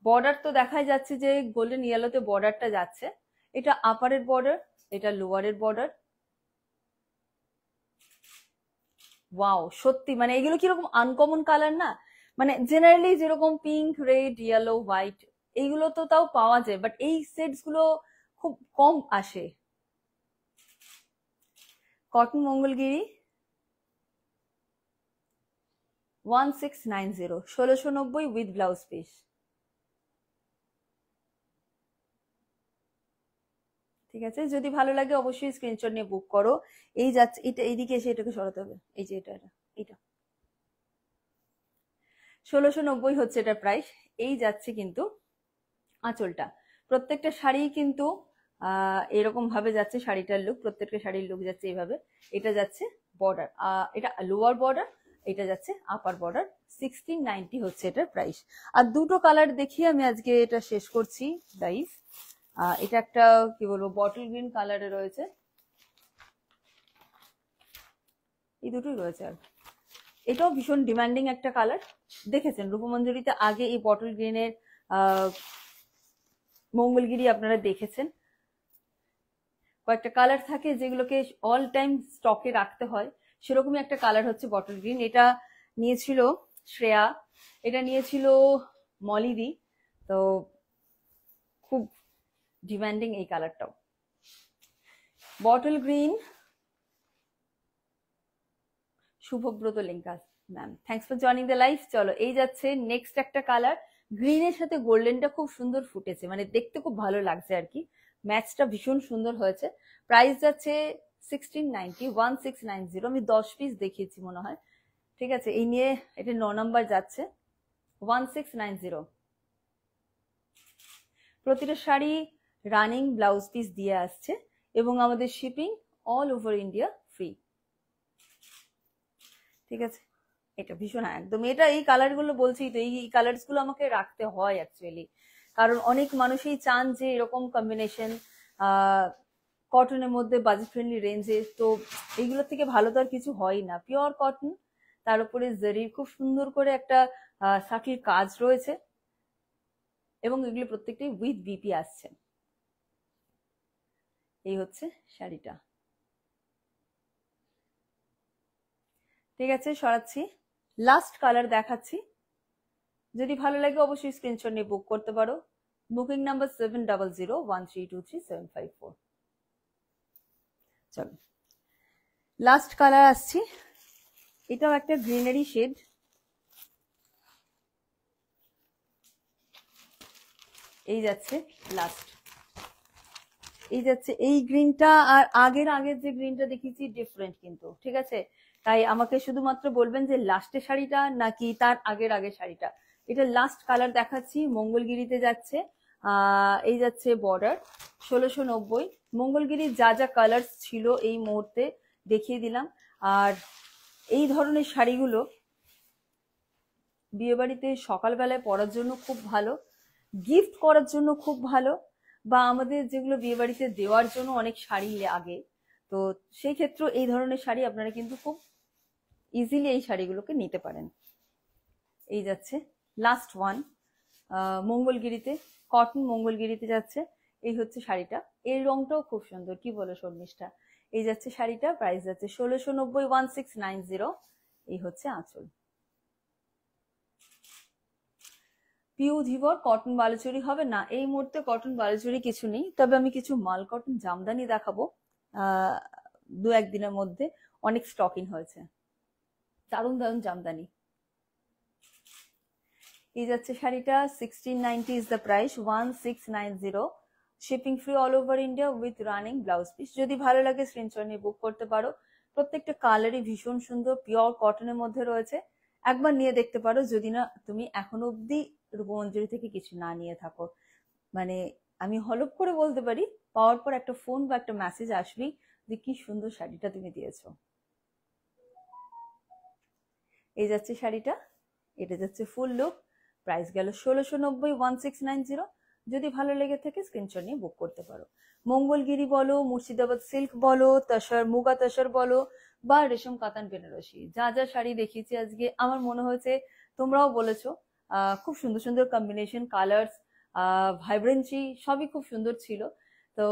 বর্ডার তো দেখাই যাচ্ছে যে গোল্ডেন ইয়েলোতে বর্ডারটা যাচ্ছে। এটা আপারের বর্ডার, এটা লোয়ারের বর্ডার। ওয়াও, সত্যি মানে এগুলো কিরকম আনকমন কালার না, মানে জেনারেলি যেরকম পিঙ্ক, রেড, ইয়েলো, হোয়াইট এইগুলো তো তাও পাওয়া যায়, বাট এই সেটস গুলো খুব কম আসে। Cotton Mangalagiri 1690, 1690 with blouse piece. ঠিক আছে, যদি ভালো লাগে অবশ্যই স্ক্রিনশট নিয়ে বুক করো। এই যাচ্ছে, এটা এইদিকে এসে এটাকে সরাতে হবে, এই যে এটা 1690 হচ্ছে এটা প্রাইস। এই যাচ্ছে কিন্তু আঁচলটা, প্রত্যেকটা শাড়ি কিন্তু এরকম ভাবে যাচ্ছে শাড়িটার লুক, প্রত্যেকটা শাড়ির লুক যাচ্ছে এইভাবে। এটা যাচ্ছে বর্ডার, এটা লোয়ার বর্ডার, এটা যাচ্ছে আপার বর্ডার। 1690 হচ্ছে এটার প্রাইস। আর দুটো কালার দেখিয়ে আমি আজকে এটা শেষ করছি গাইস। এটা একটা কি বলবো বটল গ্রিন কালারে রয়েছে, এই দুটোই রয়েছে। আর এটাও ভীষণ ডিমান্ডিং একটা কালার, দেখেছেন রূপমঞ্জরিতে আগে এই বটল গ্রিনের মঙ্গলগিরি আপনারা দেখেছেন। কয়েকটা কালার থাকে যেগুলোকে অল টাইম স্টকে রাখতে হয়, সেরকমই একটা কালার হচ্ছে বটল গ্রিন। এটা নিয়েছিল শ্রেয়া, এটা নিয়েছিল মলিদি, তো খুব ডিমান্ডিং এই কালারটাও bottle green. Shubhabrata Linka ma'am thanks for joining the live. চলো এই যাচ্ছে নেক্সট একটা কালার, গ্রিনের সাথে গোল্ডেনটা খুব সুন্দর ফুটেছে, মানে দেখতে খুব ভালো লাগছে আর কি, ম্যাচটা ভীষণ সুন্দর হয়েছে। প্রাইস যাচ্ছে 1690, 1690। আমি 10 পিস দেখিয়েছি মনে হয়, ঠিক আছে, এই নিয়ে এটা 9 নাম্বার যাচ্ছে 1690। প্রতিটা শাড়ি রানিং ব্লাউজ পিস দিয়ে আসছে এবং আমাদের shipping all over India free. ঠিক আছে, এটা ভীষণ একদম, এটা এই কালার গুলো বলছি তো, এই কালার্স গুলো আমাকে রাখতে হয় অ্যাকচুয়ালি, কারণ অনেক মানুষই চান যে এরকম কম্বিনেশন কটনের মধ্যে বাজেট ফ্রেন্ডলি রেঞ্জে, তো এইগুলো থেকে ভালো তো আর কিছু হয় না। পিওর কটন, তার উপরে জারির খুব সুন্দর করে একটা সাটিল কাজ রয়েছে এবং এগুলো প্রত্যেকটাই উইথ বিপি আসছে। এই হচ্ছে শাড়িটা। ঠিক আছে, সরাচ্ছি, লাস্ট কালার দেখাচ্ছি, যদি ভালো লাগে অবশ্যই স্ক্রিনশট নিয়ে বুক করতে পারো। Booking number 7001323754। চলো লাস্ট কালার আসছি, এটাও একটা গ্রিনারি শেড। এই যাচ্ছে লাস্ট, এই যাচ্ছে এই গ্রিনটা, আর আগের যে গ্রিনটা দেখিয়েছি ডিফারেন্ট কিন্তু, ঠিক আছে, তাই আমাকে শুধুমাত্র বলবেন যে লাস্টের শাড়িটা নাকি তার আগের শাড়িটা। এটা লাস্ট কালার দেখাচ্ছি, মঙ্গলগিরিতে যাচ্ছে। এই যাচ্ছে বর্ডার 1690। মঙ্গলগিরির যা যা কালার ছিল এই মুহূর্তে দেখিয়ে দিলাম। আর এই ধরনের শাড়িগুলো বিয়ে বাড়িতে সকালবেলায় পরার জন্য খুব ভালো, গিফট করার জন্য খুব ভালো, বা আমাদের যেগুলো বিয়ে বাড়িতে দেওয়ার জন্য অনেক শাড়ি লাগে, তো সেই ক্ষেত্রে এই ধরনের শাড়ি আপনারা কিন্তু খুব ইজিলি এই শাড়িগুলোকে নিতে পারেন। এই যাচ্ছে লাস্ট ওয়ান, মঙ্গলগিরিতে, কটন মঙ্গলগিরিতে যাচ্ছে। এই হচ্ছে শাড়িটা, এই রংটাও খুব সুন্দর, কি বলে শর্মিষ্ঠা। এই যাচ্ছে শাড়িটা, প্রাইস যাচ্ছে 1690, 1690। এই হচ্ছে আঁচল। পিউ ধীবর কটন বালুচুরি হবে না, এই মুহূর্তে কটন বালুচুরি কিছু নেই, তবে আমি কিছু মাল কটন জামদানি দেখাবো 2-1 দিনের মধ্যে। অনেক স্টকিং হয়েছে, দারুণ দারুণ জামদানি। এই যাচ্ছে শাড়িটা 1690 is the price, 1690, shipping free all over India with running blouse piece. যদি ভালো লাগে স্ক্রিনশট নিয়ে বুক করতে পারো। প্রত্যেকটা কালারই ভীষণ সুন্দর, পিওর কটনের মধ্যে রয়েছে। একবার নিয়ে দেখতে পারো যদি না তুমি এখনো অব্দি রূপমঞ্জরি থেকে কিছু না নিয়ে থাকো। মানে আমি হলপ করে বলতে পারি পাওয়ার পর একটা ফোন বা একটা মেসেজ আসবেই যে কি সুন্দর শাড়িটা তুমি দিয়েছো। এই যাচ্ছে শাড়িটা, এটা যাচ্ছে ফুল লুক, প্রাইস গেল 1690, 1690। যদি ভালো লেগে থাকে স্ক্রিনশট নিয়ে বুক করতে পারো। মঙ্গলগিরি বলো, মুর্শিদাবাদ সিল্ক বলো, তসর মুগা তসর বলো, বা রেশম কাতান বেনারসি, যা যা শাড়ি দেখিয়েছি আজকে আমার মনে হয়েছে তোমরাও বলেছো খুব সুন্দর সুন্দর কম্বিনেশন, কালার্স, ভাইব্রেন্সি সবই খুব সুন্দর ছিল। তো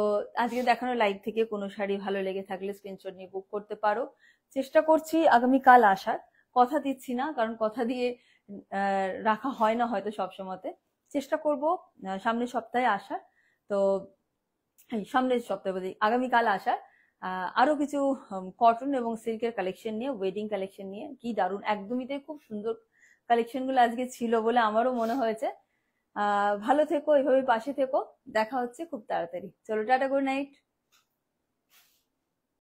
আজকে দেখানো লাইভ থেকে কোনো শাড়ি ভালো লেগে থাকলে স্ক্রিনশট নিয়ে বুক করতে পারো। চেষ্টা করছি আগামীকাল আসার, কথা দিচ্ছি না কারণ কথা দিয়ে রাখা হয় না হয়তো সবসময়তে। চেষ্টা করব সামনের সপ্তাহে আসার। তো সামনের সপ্তাহে বলছি আগামীকাল আসার আরো কিছু কটন এবং সিল্কের কালেকশন নিয়ে, ওয়েডিং কালেকশন নিয়ে। কি দারুণ, একদমই তাই, খুব সুন্দর কালেকশন গুলো আজকে ছিল বলে আমারও মনে হয়েছে। ভালো থেকো, এভাবে পাশে থেকো, দেখা হচ্ছে খুব তাড়াতাড়ি। চলো টাটা, গুড নাইট।